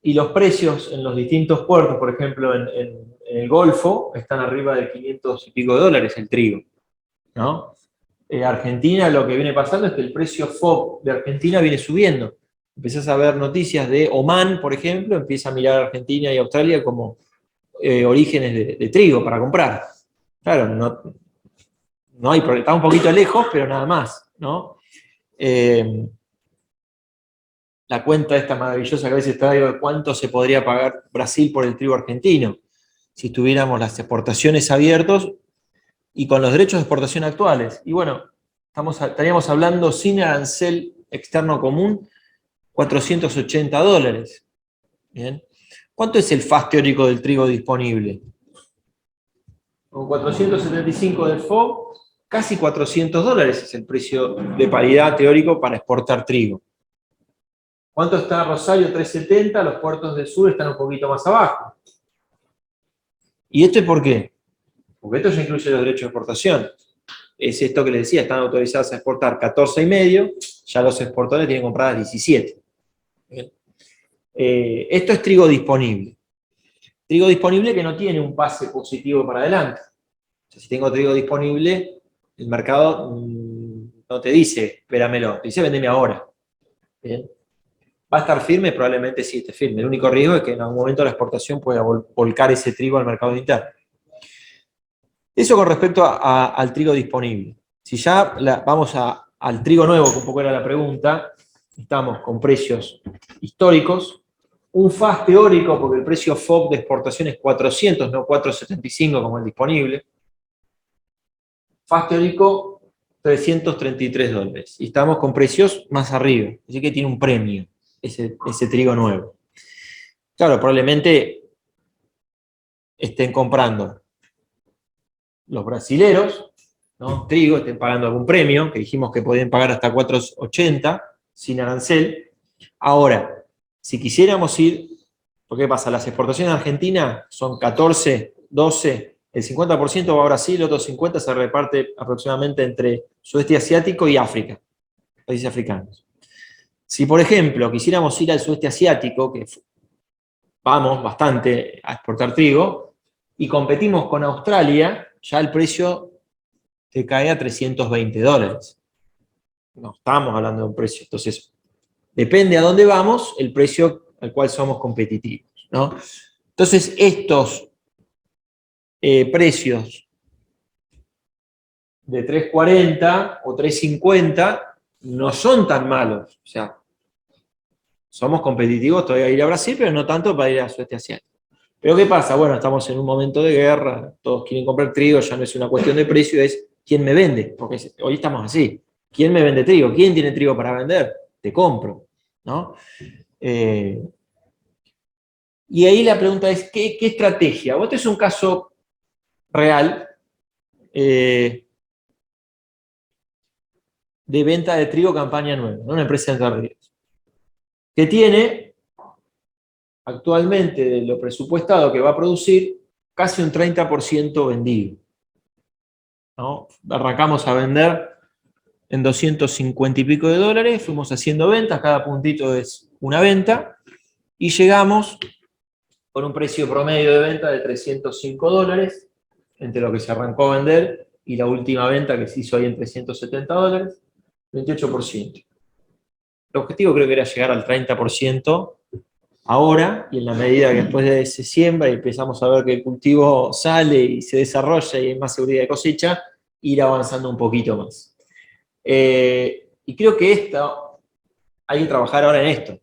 y los precios en los distintos puertos, por ejemplo, en el Golfo, están arriba de 500 y pico de dólares el trigo, ¿no? Argentina, lo que viene pasando es que el precio FOB de Argentina viene subiendo. Empezás a ver noticias de Oman, por ejemplo, empieza a mirar a Argentina y Australia como orígenes de trigo para comprar. Claro, no hay problema, está un poquito lejos, pero nada más, ¿no? La cuenta esta maravillosa que a veces traigo de cuánto se podría pagar Brasil por el trigo argentino, si tuviéramos las exportaciones abiertas y con los derechos de exportación actuales. Y bueno, estaríamos hablando sin arancel externo común, 480 dólares. ¿Bien? ¿Cuánto es el FAS teórico del trigo disponible? Con 475 del FOB, casi 400 dólares es el precio de paridad teórico para exportar trigo. ¿Cuánto está Rosario? 370, los puertos del sur están un poquito más abajo. ¿Y esto es por qué? Porque esto ya incluye los derechos de exportación. Es esto que les decía, están autorizados a exportar 14,5, ya los exportadores tienen compradas 17. Esto es trigo disponible. Trigo disponible que no tiene un pase positivo para adelante. O sea, si tengo trigo disponible, el mercado no te dice, espéramelo, te dice, vendeme ahora. ¿Bien? ¿Va a estar firme? Probablemente sí esté firme. El único riesgo es que en algún momento la exportación pueda volcar ese trigo al mercado interno. Eso con respecto al trigo disponible. Si ya vamos al trigo nuevo, que un poco era la pregunta, estamos con precios históricos, un FAS teórico, porque el precio FOB de exportación es 400, no 475 como el disponible. FAS teórico, 333 dólares. Y estamos con precios más arriba, así que tiene un premio ese trigo nuevo. Claro, probablemente estén comprando los brasileros, ¿no? Trigo, estén pagando algún premio, que dijimos que podían pagar hasta 4,80 sin arancel. Ahora, si quisiéramos ir, ¿por qué pasa? Las exportaciones de Argentina son 14, 12, el 50% va a Brasil, el otro 50% se reparte aproximadamente entre sudeste asiático y África, países africanos. Si, por ejemplo, quisiéramos ir al sudeste asiático, que vamos bastante a exportar trigo, y competimos con Australia, ya el precio te cae a 320 dólares. No estamos hablando de un precio. Entonces, depende a dónde vamos, el precio al cual somos competitivos, ¿no? Entonces, estos precios de 3.40 o 3.50 no son tan malos. O sea, somos competitivos todavía a ir a Brasil, pero no tanto para ir a sudeste asiático. Pero ¿qué pasa? Bueno, estamos en un momento de guerra, todos quieren comprar trigo, ya no es una cuestión de precio, es quién me vende, porque hoy estamos así. ¿Quién me vende trigo? ¿Quién tiene trigo para vender? Te compro, ¿no? Y ahí la pregunta es, ¿qué estrategia? Este es un caso real de venta de trigo campaña nueva, ¿no? Una empresa de Entre Ríos, que tiene actualmente de lo presupuestado que va a producir casi un 30% vendido, ¿no? Arrancamos a vender en 250 y pico de dólares, fuimos haciendo ventas, cada puntito es una venta, y llegamos con un precio promedio de venta de 305 dólares, entre lo que se arrancó a vender y la última venta que se hizo ahí en 370 dólares, 28%. El objetivo creo que era llegar al 30% ahora, y en la medida que después se siembra y empezamos a ver que el cultivo sale y se desarrolla y hay más seguridad de cosecha, ir avanzando un poquito más. Y creo que hay que trabajar ahora en esto.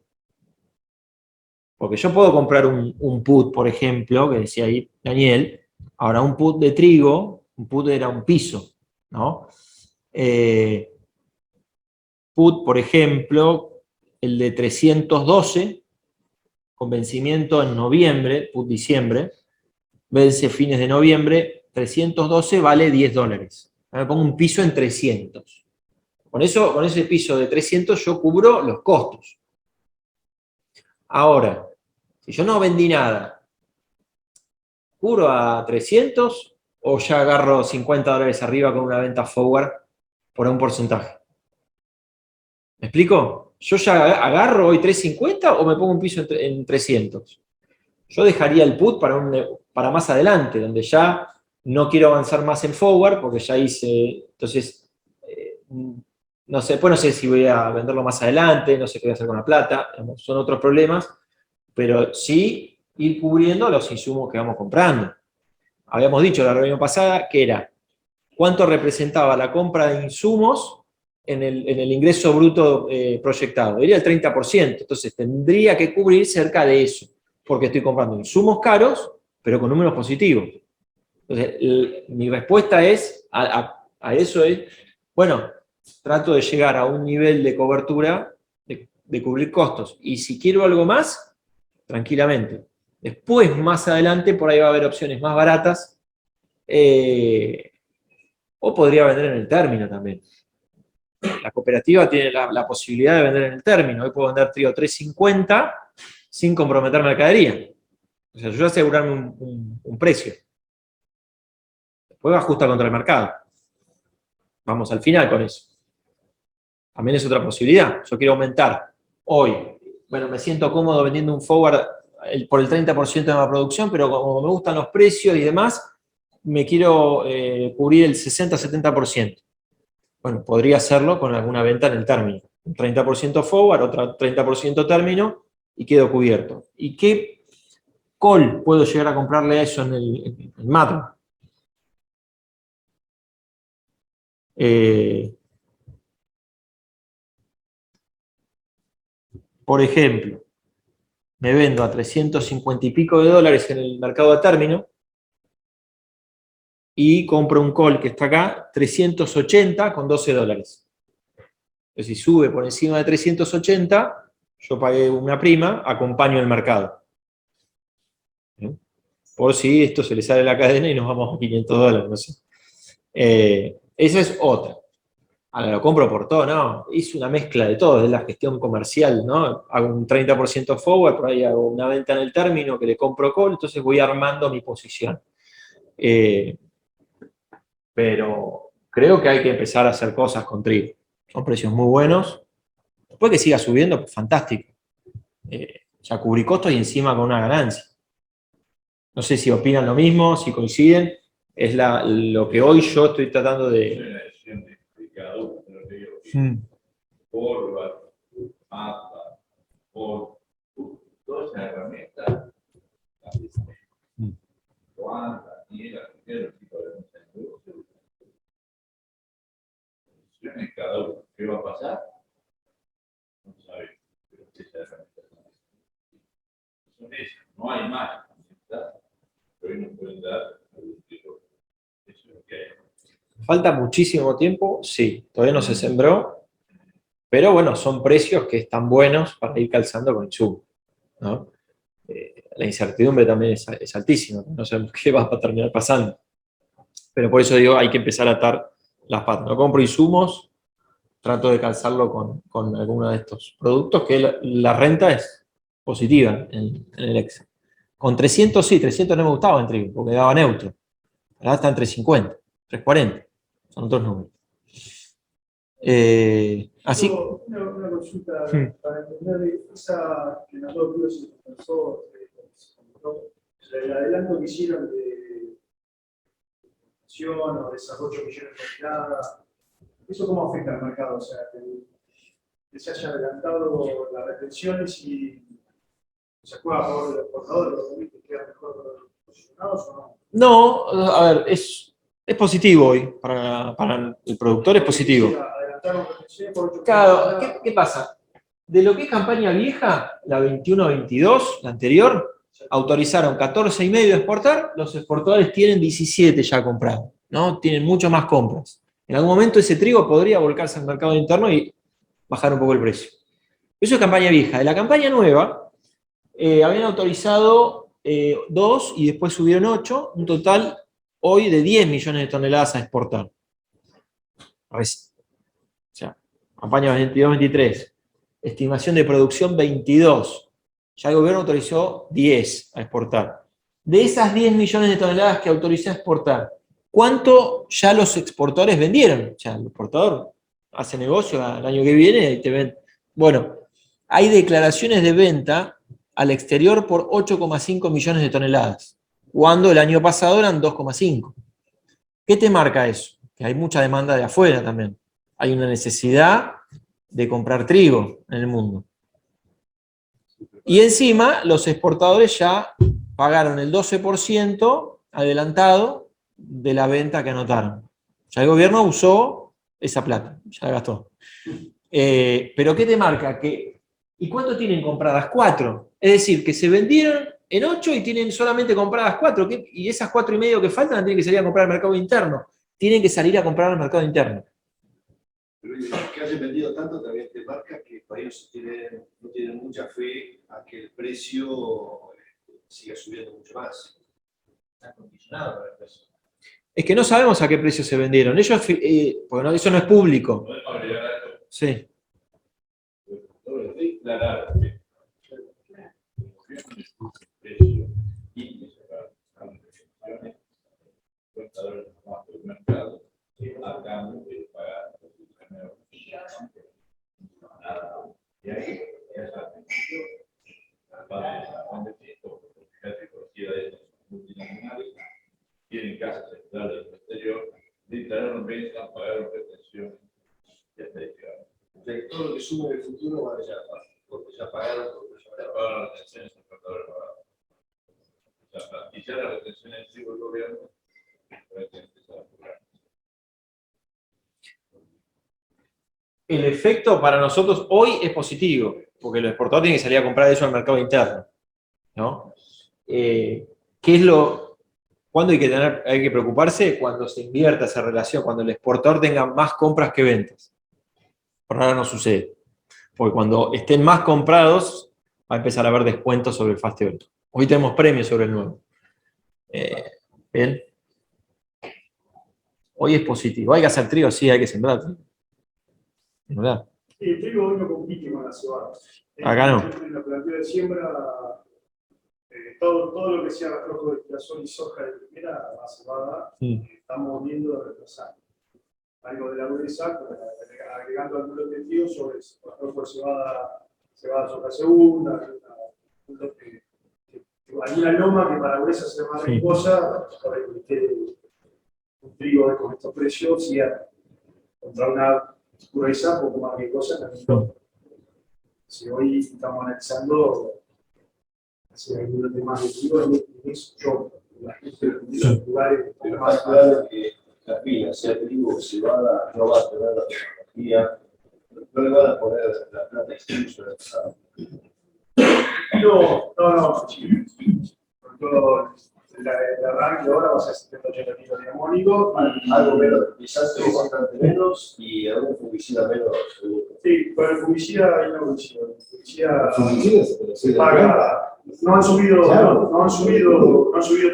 Porque yo puedo comprar un put, por ejemplo, que decía ahí Daniel, ahora un put de trigo, un put era un piso, ¿no? Put, por ejemplo, el de 312, con vencimiento en noviembre, put diciembre, vence fines de noviembre, 312 vale 10 dólares. Me pongo un piso en 300. Con ese piso de 300 yo cubro los costos. Ahora, si yo no vendí nada, ¿cubro a 300 o ya agarro 50 dólares arriba con una venta forward por un porcentaje? ¿Me explico? yo ya agarro hoy 350 o me pongo un piso en 300. Yo dejaría el put para más adelante, donde ya no quiero avanzar más en forward, porque ya hice, entonces, no sé, pues no sé si voy a venderlo más adelante, no sé qué voy a hacer con la plata, son otros problemas, pero sí ir cubriendo los insumos que vamos comprando. Habíamos dicho la reunión pasada que era cuánto representaba la compra de insumos en el ingreso bruto proyectado. Era el 30%, entonces tendría que cubrir cerca de eso, porque estoy comprando insumos caros, pero con números positivos. Entonces, mi respuesta es, a eso es, bueno, trato de llegar a un nivel de cobertura, de cubrir costos, y si quiero algo más, tranquilamente. Después, más adelante, por ahí va a haber opciones más baratas, o podría vender en el término también. La cooperativa tiene la posibilidad de vender en el término. Hoy puedo vender trigo 350 sin comprometer mercadería. O sea, yo voy a asegurarme un precio. Después ajusta contra el mercado. Vamos al final con eso. También es otra posibilidad. Yo quiero aumentar hoy. Bueno, me siento cómodo vendiendo un forward por el 30% de la producción, pero como me gustan los precios y demás, me quiero cubrir el 60-70%. Bueno, podría hacerlo con alguna venta en el término. Un 30% forward, otro 30% término, y quedo cubierto. ¿Y qué call puedo llegar a comprarle a eso en el macro? Por ejemplo, me vendo a 350 y pico de dólares en el mercado a término y compro un call que está acá, 380 con 12 dólares. Entonces, si sube por encima de 380, yo pagué una prima, acompaño el mercado. Por si esto se le sale la cadena y nos vamos a 500 dólares, no sé. Esa es otra. Ahora lo compro por todo, ¿no? Hice una mezcla de todo, es la gestión comercial, ¿no? Hago un 30% forward, por ahí hago una venta en el término que le compro call, entonces voy armando mi posición. Pero creo que hay que empezar a hacer cosas con trigo. Son precios muy buenos. Después que siga subiendo, pues, fantástico. Ya cubrí costos y encima con una ganancia. No sé si opinan lo mismo, si coinciden. Es lo que hoy yo estoy tratando de... Una decisión de cada uno, pero te digo que forward, mapa, todas esas herramientas, cuántas, tiene la cualquier tipo de negocio. Decisiones de cada uno. ¿Qué va a pasar? No sabemos, pero esas herramientas son esas. No hay más. Pero hoy nos pueden dar algún tipo. Eso es lo que hay. ¿Falta muchísimo tiempo? Sí, todavía no se sembró, pero bueno, son precios que están buenos para ir calzando con insumo, ¿no? La incertidumbre también es altísima, no sabemos qué va a terminar pasando. Pero por eso digo, hay que empezar a atar las patas. No compro insumos, trato de calzarlo con alguno de estos productos, que la renta es positiva en el Excel. Con 300 sí, 300 no me gustaba en trigo, porque daba neutro. Ahora está en 350, 340. Son otros números. Así. Una consulta para entender esa que en las dos videos se pensó, el adelanto que hicieron de producción o de esas 8 millones de toneladas, ¿eso cómo afecta al mercado? O sea, que se haya adelantado las retenciones y se juega a favor de los exportadores, los productos quedan mejor posicionados o no? No, a ver, es positivo hoy. Para el productor es positivo. Claro, ¿qué pasa? De lo que es campaña vieja, la 21-22, la anterior, autorizaron 14,5 de exportar, los exportadores tienen 17 ya comprados, ¿no? Tienen mucho más compras. En algún momento ese trigo podría volcarse al mercado interno y bajar un poco el precio. Eso es campaña vieja. De la campaña nueva, habían autorizado 2 y después subieron 8, un total hoy de 10 millones de toneladas a exportar. O sea, campaña 22-23. Estimación de producción 22. Ya el gobierno autorizó 10 a exportar. De esas 10 millones de toneladas que autorizó a exportar, ¿cuánto ya los exportadores vendieron? O sea, el exportador hace negocio el año que viene y te Bueno, hay declaraciones de venta al exterior por 8,5 millones de toneladas, cuando el año pasado eran 2,5. ¿Qué te marca eso? Que hay mucha demanda de afuera también. Hay una necesidad de comprar trigo en el mundo. Y encima los exportadores ya pagaron el 12% adelantado de la venta que anotaron. Ya el gobierno usó esa plata, ya la gastó. Pero ¿qué te marca? ¿Y cuánto tienen compradas? 4. Es decir, que se vendieron en 8 y tienen solamente compradas 4. Y esas 4,5 que faltan tienen que salir a comprar al mercado interno. Tienen que salir a comprar al mercado interno. Pero que hayan vendido tanto también te marca que por ahí no tienen mucha fe a que el precio siga subiendo mucho más. Está condicionado por el precio. Es que no sabemos a qué precio se vendieron. Ellos, porque no, eso no es público. Sí. Declarar que precio y $50 más del mercado a cambio de pagar y ahí es la parte de fíjate, cualquiera de estos multinacionales tienen casas centrales en el exterior, declararon ventas, pagaron retenciones y hasta ahí quedaron. O sea, que todo lo que sube en el futuro va allá, porque ya pagaron, Ya pagaron las retenciones, el contador pagado. Y ya las retenciones del gobierno, puede que empezar a cobrar. El efecto para nosotros hoy es positivo, porque los exportadores tienen que salir a comprar eso al mercado interno, ¿no? ¿Qué es cuándo hay que preocuparse? Cuando se invierta esa relación, cuando el exportador tenga más compras que ventas. Por ahora no sucede, porque cuando estén más comprados va a empezar a haber descuentos sobre el fast oil. Hoy tenemos premios sobre el nuevo. ¿Bien? Hoy es positivo. ¿Hay que hacer trigo? Sí, hay que sembrar trigo. ¿Verdad? Sí, el trigo hoy no compite con la cebada. Acá no. En la plantilla de siembra, todo lo que sea rojo de girasol y soja de primera, la cebada, estamos viendo de retrasar. Algo de la dureza, agregando algunos de trigo sobre rojo de cebada soja segunda, alguna loma que para la dureza sea más riesgosa, para que un trigo con estos precios sea contra una gruesa un poco más riesgosa también. Si hoy estamos analizando si hay algunos temas de trigo en eso, yo, la gente de los lugares pero más claro que la pila, sea trigo o cebada, no va a tener la tecnología, no le van a poner la plata extensa del pasado. No, por todo el arranque ahora va a ser 780 kilos de amónico. Algo menos, quizás es bastante menos y algún fungicida menos. Sí, pero el fungicida hay una fungicida. El fungicida se paga. No han subido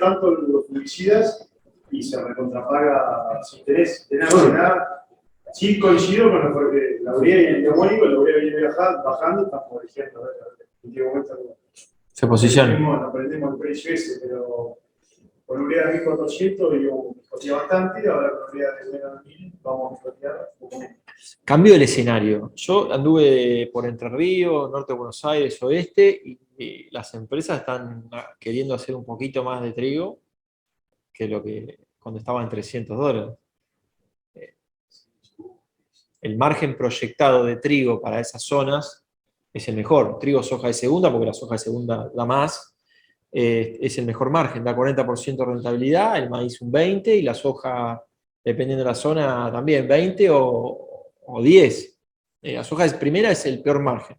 tanto los fungicidas y se recontrapaga si tenés que ganar. Sí coincido con lo que la urea y el diamónico, la urea viene bajando, estamos diciendo, en qué momento se posiciona. Aprendemos el precio ese, pero con urea de 1400 yo me bastante, ahora con urea de 1000 vamos a mejorar un poco menos. Cambio el escenario. Yo anduve por Entre Ríos, norte de Buenos Aires, oeste, y las empresas están queriendo hacer un poquito más de trigo que lo que cuando estaba en $300. El margen proyectado de trigo para esas zonas es el mejor. Trigo, soja de segunda, porque la soja de segunda da más, es el mejor margen, da 40% de rentabilidad, el maíz un 20% y la soja, dependiendo de la zona, también 20 o 10. La soja de primera es el peor margen.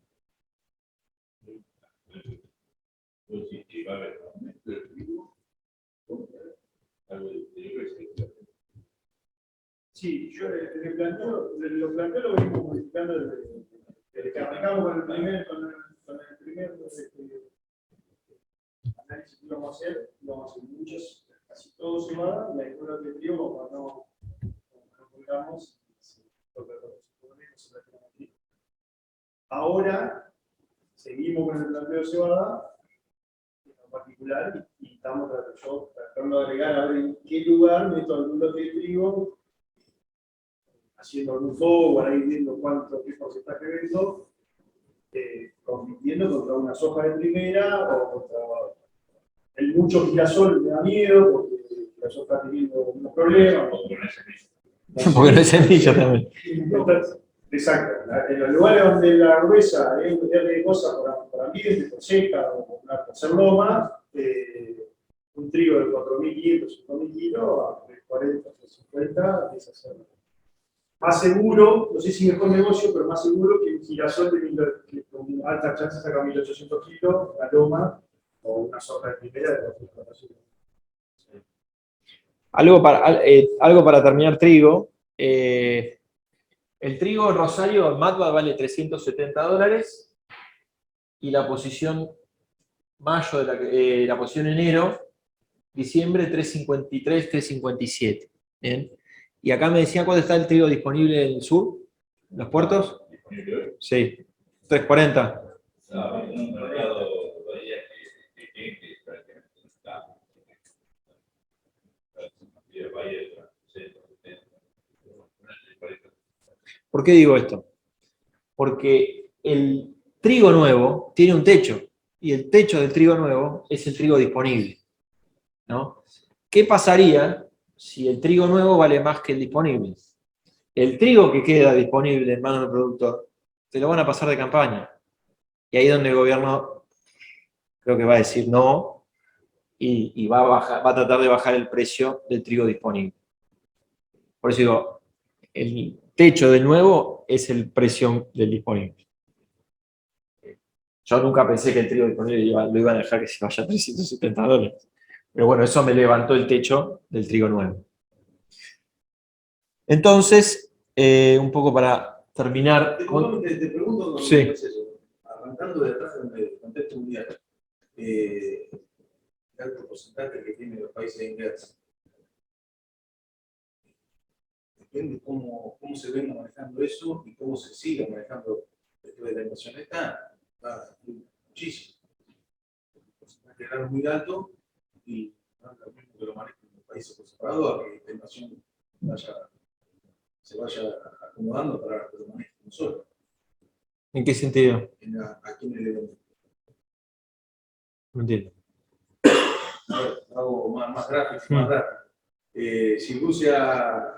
Sí, yo lo planteo lo venimos modificando desde que arrancamos con el primer análisis que íbamos a hacer muchos, casi todo cebada, la escuela de trigo, cuando no colgamos, ahora seguimos con el planteo de cebada en particular y estamos tratando de agregar a ver en qué lugar meto algún lote de trigo, haciendo algún forward, ahí viendo qué porcentaje vendo, compitiendo contra una soja de primera o contra el mucho girasol me da miedo porque la soja está teniendo unos problemas. Porque no es semilla también. Exacto. En los lugares donde la gruesa es de cosas por ambiente, por seca o por hacer loma, un trigo de 4.500, 5.000 kilos a 40, 50 es hacerlo. Más seguro, no sé si mejor negocio, pero más seguro que un girasol que con alta chance saca 1.800 kilos, la loma, o una soja de primera de 200 kilos. Algo para terminar trigo. El trigo Rosario Matva vale $370 y la posición mayo, la posición enero, diciembre 353, 357. ¿Bien? Y acá me decía cuánto está el trigo disponible en el sur, en los puertos. Sí, 340. En un mercado todavía que prácticamente está. ¿Por qué digo esto? Porque el trigo nuevo tiene un techo, y el techo del trigo nuevo es el trigo disponible, ¿no? ¿Qué pasaría si el trigo nuevo vale más que el disponible? El trigo que queda disponible en manos del productor, te lo van a pasar de campaña. Y ahí es donde el gobierno creo que va a decir no, y va a tratar de bajar el precio del trigo disponible. Por eso digo, el techo del nuevo es el precio del disponible. Yo nunca pensé que el trigo disponible lo iban a dejar que se vaya a $370. Pero bueno, eso me levantó el techo del trigo nuevo. Entonces, un poco para terminar. Te pregunto, Sí. es eso, arrancando de atrás en el contexto mundial, el alto porcentaje que tienen los países ingleses. Depende cómo se venga manejando eso y cómo se siga manejando después de la inversión esta, va a subir muchísimo. El porcentaje es muy alto y no es lo mismo que lo manejen los países por separado a que la inversión se vaya acomodando para que lo manejen nosotros. ¿En qué sentido? Aquí en el evento. No entiendo. Hago más gráfico, más rápido. Si Rusia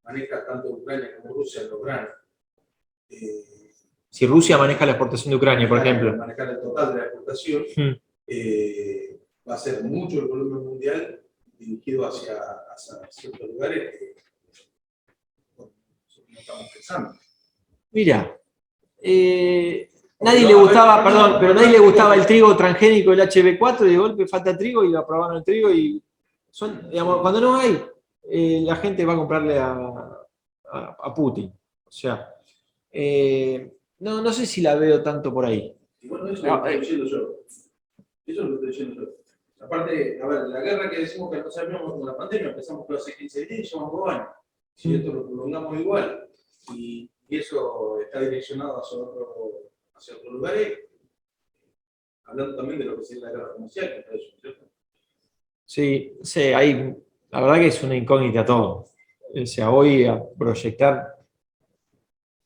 maneja tanto Ucrania como Rusia los granos, Si Rusia maneja la exportación de Ucrania, por ejemplo. manejar el total de la exportación, va a ser mucho el volumen mundial dirigido hacia ciertos lugares que no estamos pensando. Mira, nadie le gustaba, perdón, pero nadie le gustaba el trigo transgénico, el HB4, y de golpe falta trigo y lo aprobaron el trigo y digamos, cuando no hay, la gente va a comprarle a Putin. O sea, no sé si la veo tanto por ahí. Y bueno, eso lo estoy diciendo yo. Eso lo estoy diciendo yo. Aparte, a ver, la guerra que decimos que no sabíamos con la pandemia, empezamos por hace 15 días y llevamos 2 años. Si esto lo prolongamos igual y eso está direccionado hacia otros lugares, hablando también de lo que sería la guerra comercial, que está eso, ¿cierto? Sí, la verdad que es una incógnita todo. O sea, hoy a proyectar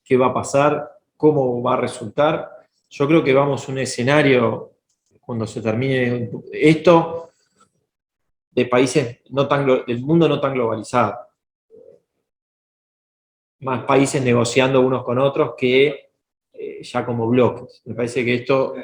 qué va a pasar, cómo va a resultar, yo creo que vamos a un escenario, cuando se termine esto, de países del mundo no tan globalizado. Más países negociando unos con otros que ya como bloques. Me parece que esto...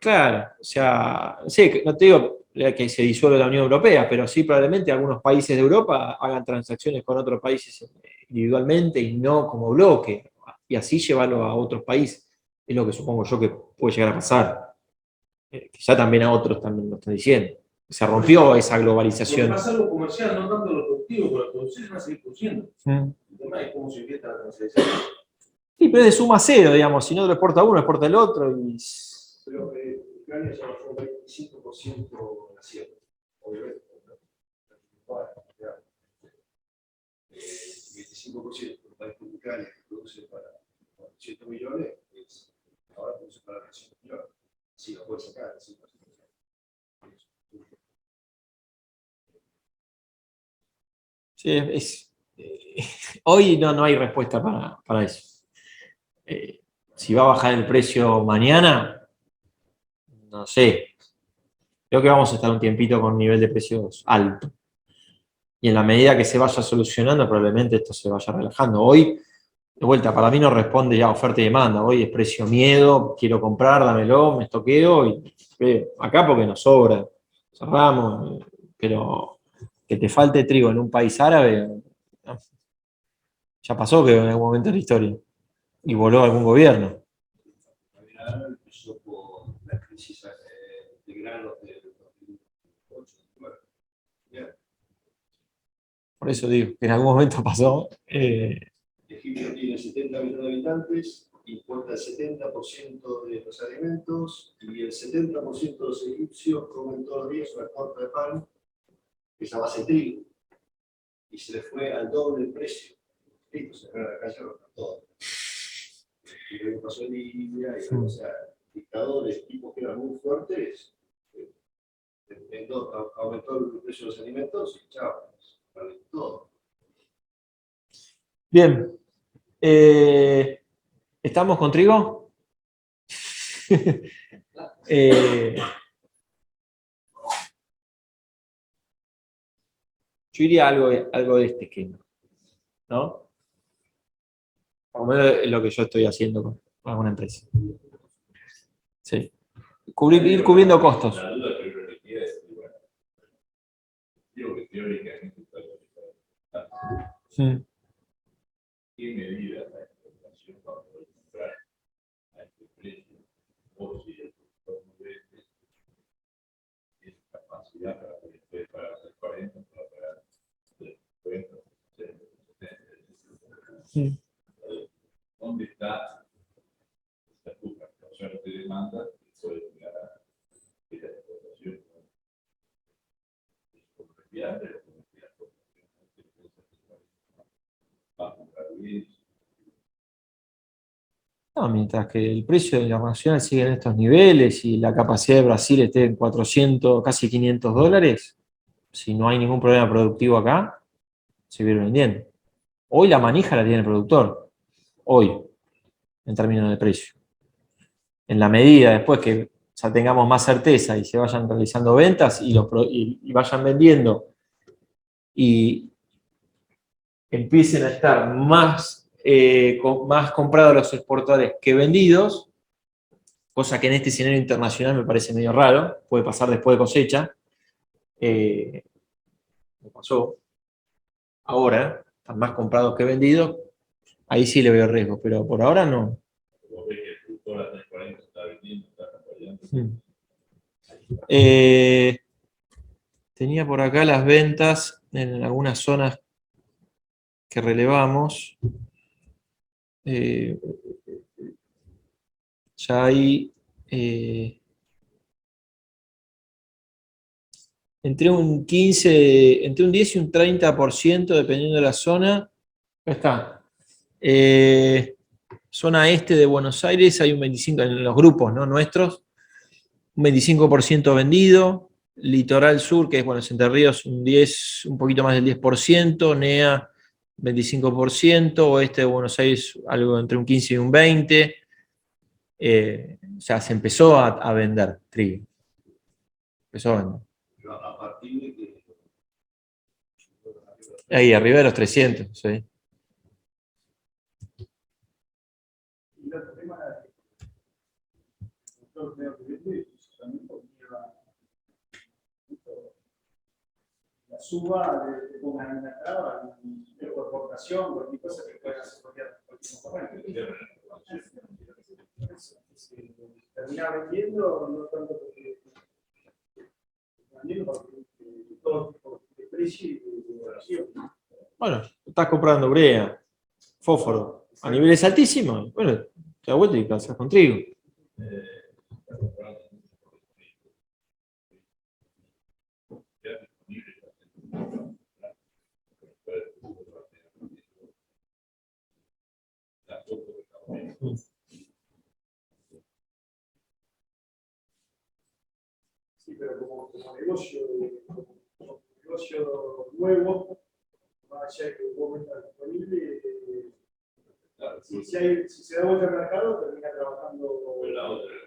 Claro, o sea, sí, no te digo que se disuelva la Unión Europea, pero sí probablemente algunos países de Europa hagan transacciones con otros países individualmente y no como bloque, y así llevarlo a otros países. Es lo que supongo yo que puede llegar a pasar. Ya también a otros también lo están diciendo. Se rompió esa globalización. Porque pasa algo comercial, no tanto lo productivo, pero la producción va a seguir produciendo. El tema es cómo se invierte la transacción. Sí, pero es de suma cero, digamos. Si no lo exporta uno, exporta el otro. Pero Ucrania ya bajó un 25% la sierra. Obviamente. 25% del país como Ucrania que produce para 100 millones, ahora produce para 300 millones. Sí, lo puede sacar, sí. Sí, hoy no hay respuesta para eso. si va a bajar el precio mañana, no sé. Creo que vamos a estar un tiempito con un nivel de precios alto. Y en la medida que se vaya solucionando, probablemente esto se vaya relajando. Hoy, de vuelta, para mí no responde ya oferta y demanda. Hoy es precio miedo, quiero comprar, dámelo, me estoqueo y acá porque nos sobra. Cerramos, pero que te falte trigo en un país árabe, ¿no? Ya pasó que en algún momento de la historia. Y voló algún gobierno. Navidad empezó por la crisis de granos del 2008. Bien. Por eso digo, que en algún momento pasó. Egipto tiene 70 millones de habitantes, importa el 70% de los alimentos y el 70% de los egipcios comen todos los días una torta de pan que es a base de trigo. Y se le fue al doble el precio. Listo, se fue a la calle a todo. Y luego pasó en Libia, y luego, o sea, dictadores, tipos que eran muy fuertes, aumentó el precio de los alimentos y chao, vale todo. Bien. ¿Estamos con trigo? Yo iría a algo de este esquema, ¿no? Por lo menos es lo que yo estoy haciendo con alguna empresa. Sí. Ir cubriendo costos. La duda que yo le queda es, bueno, digo que teóricamente está bien. Sí. ¿Qué medidas la exportación va a poder comprar a este precio? O si el productor no vende, tiene capacidad para que después pagar el 40, para pagar el 50, el 70. Sí. ¿Dónde está esta oferta de demanda que puede llegar a esta exportación? ¿Es viable o no es viable? ¿Va a comprar bien? No, mientras que el precio internacional sigue en estos niveles y la capacidad de Brasil esté en 400, casi $500, si no hay ningún problema productivo acá, se viene vendiendo. Hoy la manija la tiene el productor. Hoy, en términos de precio. En la medida después que ya tengamos más certeza y se vayan realizando ventas y vayan vendiendo y empiecen a estar más comprados los exportadores que vendidos, cosa que en este escenario internacional me parece medio raro, puede pasar después de cosecha, me pasó, ahora están más comprados que vendidos, ahí sí le veo riesgo, pero por ahora no. Vos ves que el productor a 340 está vendiendo, está apoyando. Tenía por acá las ventas en algunas zonas que relevamos. Ya hay entre un 15, entre un 10 y un 30%, dependiendo de la zona. Acá está. Zona este de Buenos Aires hay un 25%, en los grupos, ¿no?, nuestros, un 25% vendido. Litoral Sur, que es Buenos Entre Ríos, un poquito más del 10%, NEA 25%, oeste de Buenos Aires algo entre un 15 y un 20%. Ya se empezó a vender trigo. Empezó a vender. Pero a partir de que... Ahí, arriba de los 300, sí. Y el otro tema era que todo medio que vende, también conlleva la suba de una entrada y de exportación, cualquier cosa que pueda hacer cualquier corriente. Termina vendiendo, no tanto porque vendiendo porque todo tipo de precio y de duración. Bueno, estás comprando brea, fósforo, a niveles altísimos. Bueno, te da vuelta y calzas con trigo. Sí, pero como negocio nuevo, más allá de que vos metas disponible, Si se da vuelta al mercado, termina trabajando. Pero la otra es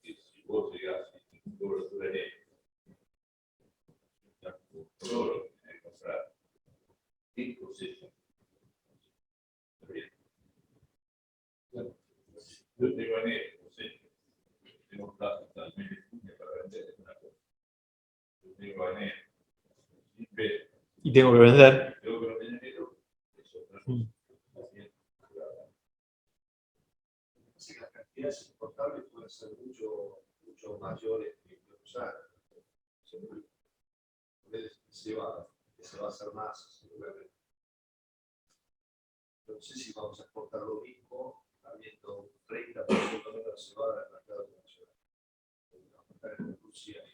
que si vos llegás y tu cobertura en por oro, tenés que comprar 5 o 6. Está bien. Yo tengo en él, no sé, tengo plazo hasta el mes de junio para vender, es una cosa. Yo tengo en él, siempre Y tengo que vender. tengo que vender dinero, es otra cosa. Así que las cantidades importables pueden ser mucho mayores que los años. Se va a hacer más, seguramente. No sé si vamos a exportar lo mismo, habiendo un 30% menos de cebada en el mercado internacional. Vamos a estar en Rusia y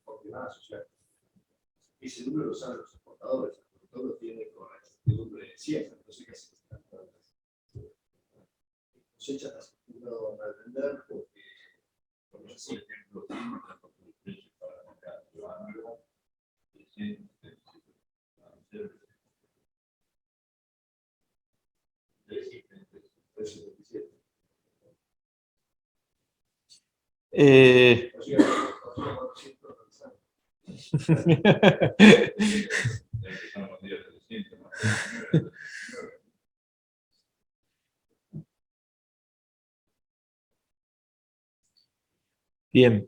porque más, o sea, ese número lo saben los exportadores, el productor lo tiene con la incertidumbre de ciencia, entonces ¿qué hace? Cosecha está asegurado a vender porque, Por ejemplo, el precio para el mercado peruano, Bien.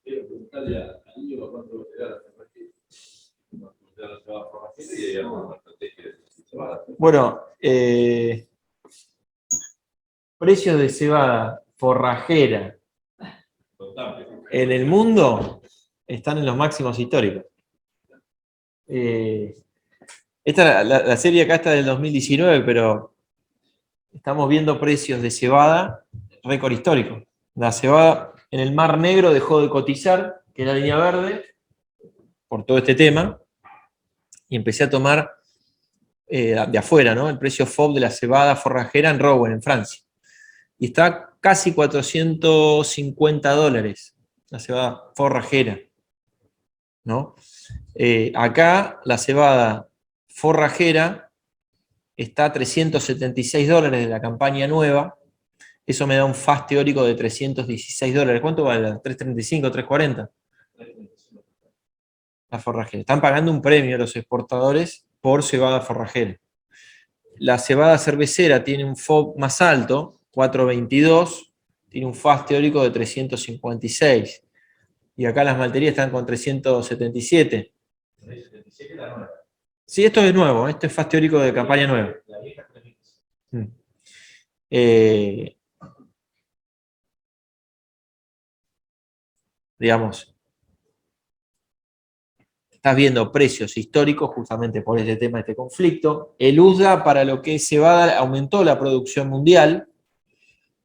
quiero preguntarle a Niño cuánto va a llegar a la cebada forrajera y hay alguna estrategia de cebada. Bueno, precios de cebada forrajera en el mundo están en los máximos históricos. La serie acá está del 2019, pero estamos viendo precios de cebada récord histórico. La cebada en el Mar Negro dejó de cotizar, que es la línea verde, por todo este tema, y empecé a tomar de afuera, ¿no? El precio FOB de la cebada forrajera en Rouen, en Francia. Y está casi $450 la cebada forrajera, ¿no? Acá la cebada forrajera está a $376 de la campaña nueva. Eso me da un FAS teórico de $316. ¿Cuánto vale? ¿335, 340? La forrajera. Están pagando un premio los exportadores por cebada forrajera. La cebada cervecera tiene un FOB más alto, 422, tiene un FAS teórico de 356. Y acá las malterías están con 377. Sí, esto es nuevo, esto es FAS teórico de campaña nueva. Digamos, estás viendo precios históricos justamente por este tema, este conflicto. El USDA para lo que es cebada aumentó la producción mundial,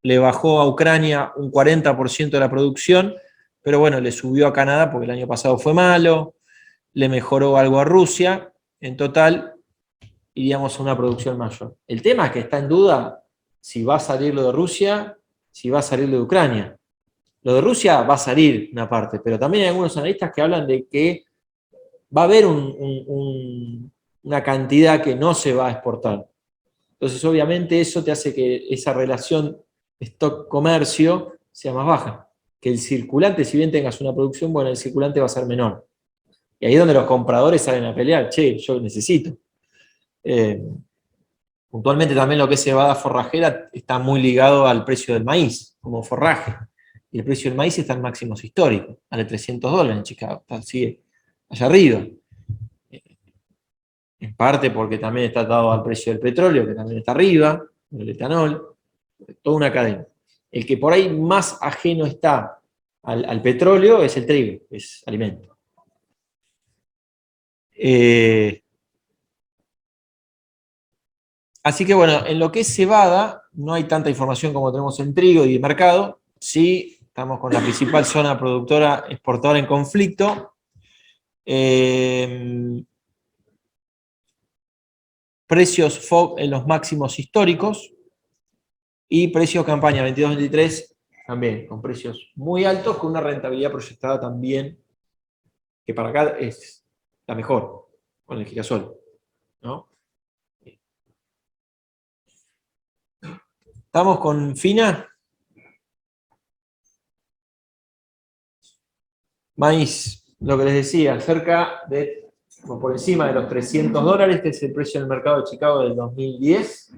le bajó a Ucrania un 40% de la producción, pero bueno, le subió a Canadá porque el año pasado fue malo, le mejoró algo a Rusia, en total iríamos a una producción mayor. El tema es que está en duda si va a salir lo de Rusia, si va a salir lo de Ucrania. Lo de Rusia va a salir una parte, pero también hay algunos analistas que hablan de que va a haber una cantidad que no se va a exportar. Entonces, obviamente, eso te hace que esa relación stock-comercio sea más baja. Que el circulante, si bien tengas una producción buena, el circulante va a ser menor. Y ahí es donde los compradores salen a pelear. Che, yo necesito. Puntualmente también lo que es cebada forrajera está muy ligado al precio del maíz, como forraje. Y el precio del maíz está en máximos históricos, vale $300 en Chicago, sigue allá arriba. En parte porque también está atado al precio del petróleo, que también está arriba, del etanol, toda una cadena. El que por ahí más ajeno está al petróleo es el trigo, es alimento. Así que bueno, en lo que es cebada, no hay tanta información como tenemos en trigo y mercado. Sí, estamos con la principal zona productora exportadora en conflicto. Precios FOB en los máximos históricos y precios campaña 22-23 también, con precios muy altos, con una rentabilidad proyectada también, que para acá es la mejor. con el girasol, ¿no? ¿Estamos con Fina? Maíz, lo que les decía, cerca de, o por encima de los $300, este es el precio del mercado de Chicago del 2010,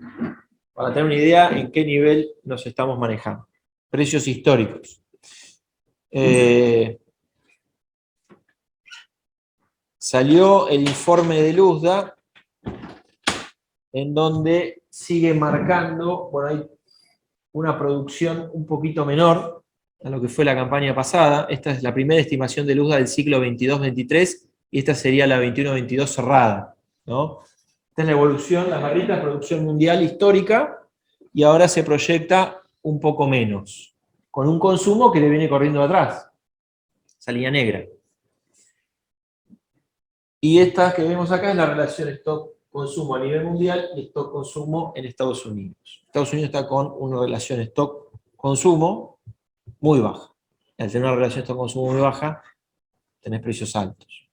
para tener una idea en qué nivel nos estamos manejando. Precios históricos. Salió el informe de Luzda, en donde sigue marcando, bueno, hay una producción un poquito menor a lo que fue la campaña pasada. Esta es la primera estimación de Luzda del ciclo 22-23 y esta sería la 21-22 cerrada, ¿no? Esta es la evolución, las barritas, producción mundial histórica, y ahora se proyecta un poco menos, con un consumo que le viene corriendo atrás, esa línea negra. Y esta que vemos acá es la relación stock-consumo a nivel mundial y stock-consumo en Estados Unidos. Estados Unidos está con una relación stock-consumo muy baja. Al tener una relación stock-consumo muy baja, tenés precios altos.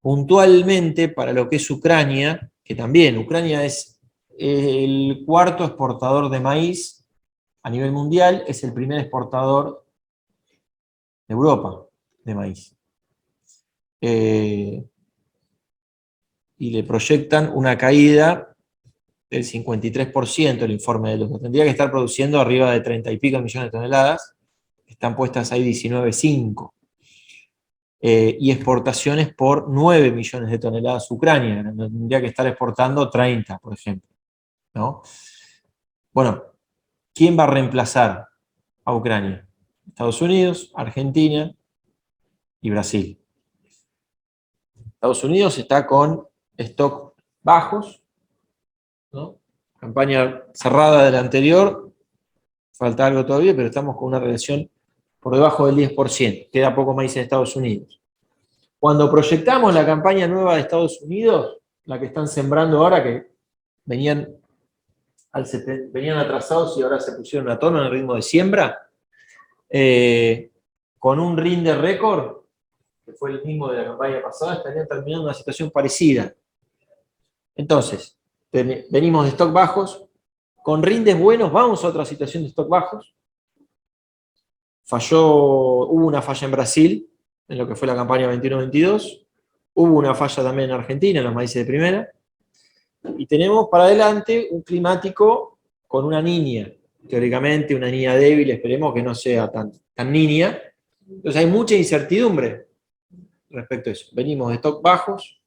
Puntualmente, para lo que es Ucrania, que también Ucrania es el cuarto exportador de maíz a nivel mundial, es el primer exportador de Europa de maíz. Y le proyectan una caída del 53%, el informe de Luzda. Tendría que estar produciendo arriba de 30 y pico millones de toneladas, están puestas ahí 19,5. Y exportaciones por 9 millones de toneladas a Ucrania, tendría que estar exportando 30, por ejemplo, ¿no? Bueno, ¿quién va a reemplazar a Ucrania? Estados Unidos, Argentina y Brasil. Estados Unidos está con stock bajos, ¿no? Campaña cerrada de la anterior, falta algo todavía, pero estamos con una relación por debajo del 10%, queda poco maíz en Estados Unidos. Cuando proyectamos la campaña nueva de Estados Unidos, la que están sembrando ahora, que venían atrasados y ahora se pusieron a tono en el ritmo de siembra, con un rinde récord, que fue el mismo de la campaña pasada, estarían terminando una situación parecida. Entonces, venimos de stock bajos, con rindes buenos, vamos a otra situación de stock bajos. Hubo una falla en Brasil, en lo que fue la campaña 21-22, hubo una falla también en Argentina, en los maíces de primera, y tenemos para adelante un climático con una niña, teóricamente una niña débil, esperemos que no sea tan niña. Entonces hay mucha incertidumbre respecto a eso. Venimos de stock bajos,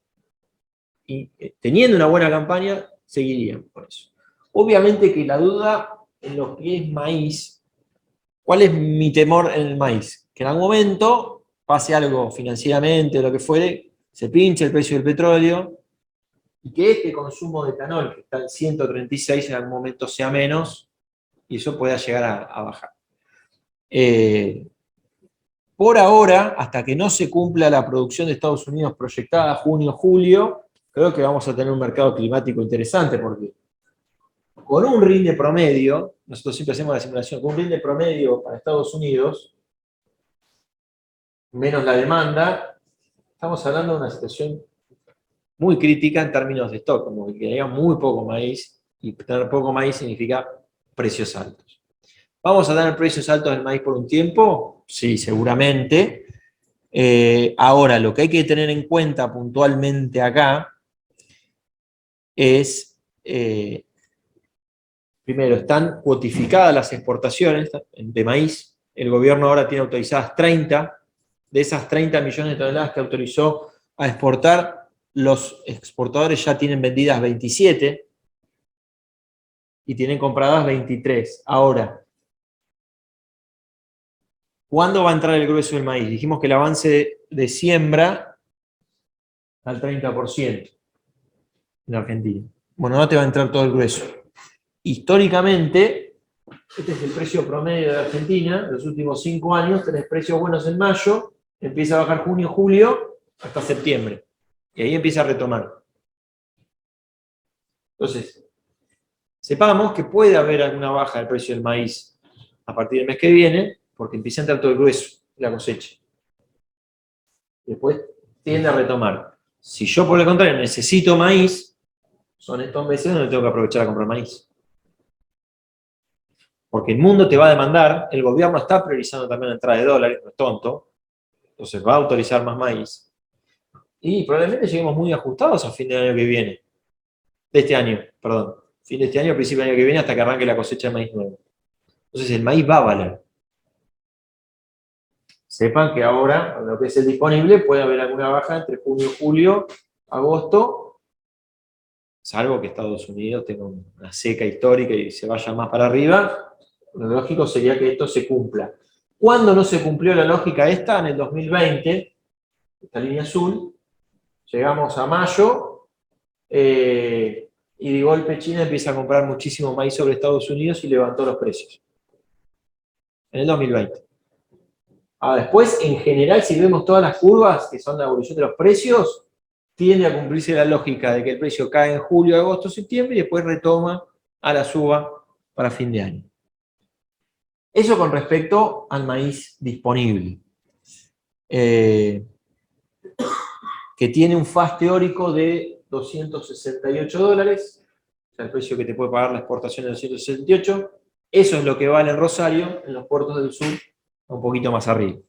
y teniendo una buena campaña, seguiríamos con eso. Obviamente que la duda en lo que es maíz, ¿cuál es mi temor en el maíz? Que en algún momento pase algo financieramente o lo que fuere, se pinche el precio del petróleo, y que este consumo de etanol, que está en 136, en algún momento sea menos, y eso pueda llegar a bajar. Por ahora, hasta que no se cumpla la producción de Estados Unidos proyectada junio-julio, creo que vamos a tener un mercado climático interesante, porque con un rinde promedio, nosotros siempre hacemos la simulación, con un rinde promedio para Estados Unidos, menos la demanda, estamos hablando de una situación muy crítica en términos de stock, como que haya muy poco maíz, y tener poco maíz significa precios altos. ¿Vamos a tener precios altos del maíz por un tiempo? Sí, seguramente. Ahora, lo que hay que tener en cuenta puntualmente acá es, primero, están cuotificadas las exportaciones de maíz. El gobierno ahora tiene autorizadas 30, de esas 30 millones de toneladas que autorizó a exportar, los exportadores ya tienen vendidas 27 y tienen compradas 23. Ahora, ¿cuándo va a entrar el grueso del maíz? Dijimos que el avance de siembra al 30% en Argentina. Bueno, no te va a entrar todo el grueso. Históricamente, este es el precio promedio de Argentina, en los últimos 5 años, tenés precios buenos en mayo, empieza a bajar junio, julio, hasta septiembre. Y ahí empieza a retomar. Entonces, sepamos que puede haber alguna baja del precio del maíz a partir del mes que viene, porque empieza a entrar todo el grueso de la cosecha. Después tiende a retomar. Si yo por el contrario necesito maíz, son estos meses donde tengo que aprovechar a comprar maíz. Porque el mundo te va a demandar, el gobierno está priorizando también la entrada de dólares, no es tonto, entonces va a autorizar más maíz. Y probablemente lleguemos muy ajustados a fin de año que viene. De este año, perdón. Fin de este año, principio del año que viene, hasta que arranque la cosecha de maíz nuevo. Entonces el maíz va a valer. Sepan que ahora, con lo que es el disponible, puede haber alguna baja entre junio, julio, agosto, salvo que Estados Unidos tenga una seca histórica y se vaya más para arriba. Lo lógico sería que esto se cumpla. ¿Cuándo no se cumplió la lógica esta? En el 2020, esta línea azul, llegamos a mayo, y de golpe China empieza a comprar muchísimo maíz sobre Estados Unidos y levantó los precios. En el 2020. Después, en general, si vemos todas las curvas, que son la evolución de los precios, tiende a cumplirse la lógica de que el precio cae en julio, agosto, septiembre y después retoma a la suba para fin de año. Eso con respecto al maíz disponible, que tiene un FAS teórico de $268, o sea, el precio que te puede pagar la exportación es 268. Eso es lo que vale en Rosario, en los puertos del sur, un poquito más arriba.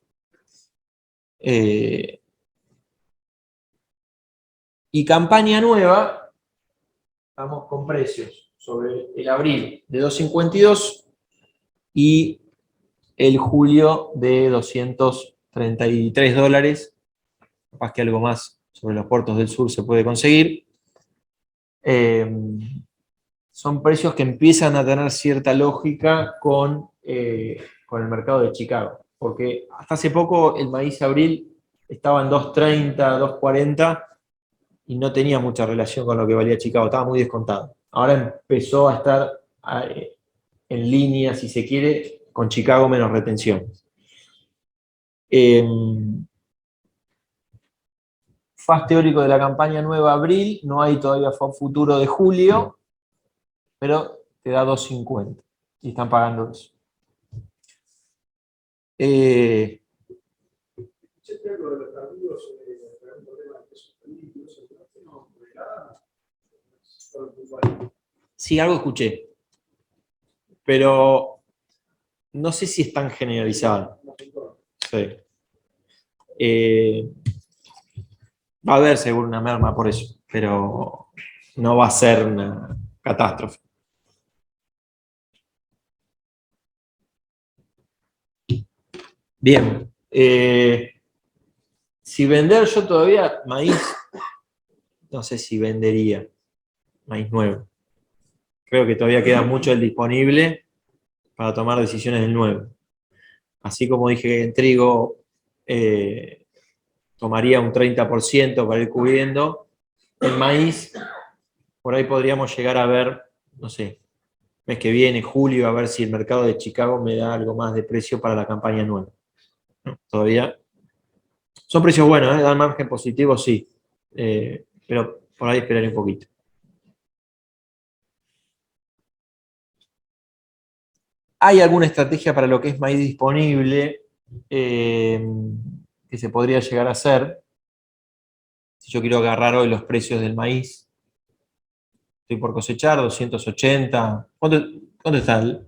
Y campaña nueva, estamos con precios sobre el abril de 252 y el julio de $233, capaz que algo más sobre los puertos del sur se puede conseguir. Son precios que empiezan a tener cierta lógica con el mercado de Chicago, porque hasta hace poco el maíz abril estaba en 230, 240 y no tenía mucha relación con lo que valía Chicago, estaba muy descontado. Ahora empezó a estar en línea, si se quiere, con Chicago menos retención. FAS teórico de la campaña nueva abril, no hay todavía FAS futuro de julio, pero te da 250 y están pagando eso. Sí, algo escuché, pero no sé si es tan generalizado. Sí. Va a haber seguro una merma por eso, pero no va a ser una catástrofe. Bien. Si vender, yo todavía maíz, no sé si vendería maíz nuevo. Creo que todavía queda mucho del disponible para tomar decisiones del nuevo. Así como dije que en trigo tomaría un 30% para ir cubriendo, en maíz, por ahí podríamos llegar a ver, no sé, mes que viene, julio, a ver si el mercado de Chicago me da algo más de precio para la campaña nueva. ¿No? Todavía son precios buenos, dan margen positivo, sí, pero por ahí esperaré un poquito. ¿Hay alguna estrategia para lo que es maíz disponible que se podría llegar a hacer? Si yo quiero agarrar hoy los precios del maíz, estoy por cosechar, 280. ¿Cuánto está,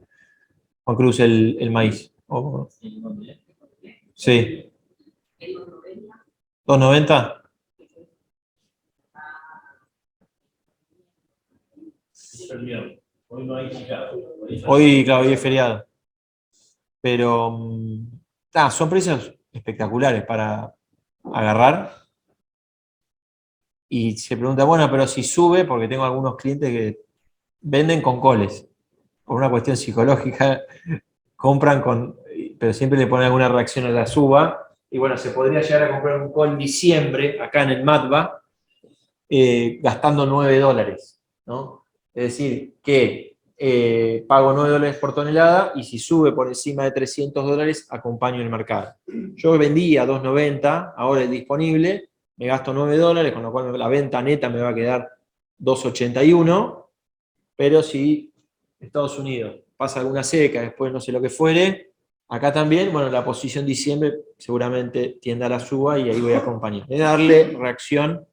Juan Cruz, el maíz? Sí. ¿290? Hoy, claro, hoy es feriado. Pero son precios espectaculares para agarrar. Y se pregunta, bueno, pero si sube, porque tengo algunos clientes que venden con coles. Por una cuestión psicológica, compran pero siempre le ponen alguna reacción a la suba. Y bueno, se podría llegar a comprar un col en diciembre, acá en el Matba, gastando $9, ¿no? Es decir, que pago $9 por tonelada y si sube por encima de $300, acompaño el mercado. Yo vendía a $2.90, ahora es disponible, me gasto $9, con lo cual la venta neta me va a quedar $2.81, pero si Estados Unidos pasa alguna seca, después no sé lo que fuere, acá también, bueno, la posición diciembre seguramente tiende a la suba y ahí voy a acompañar. Es darle reacción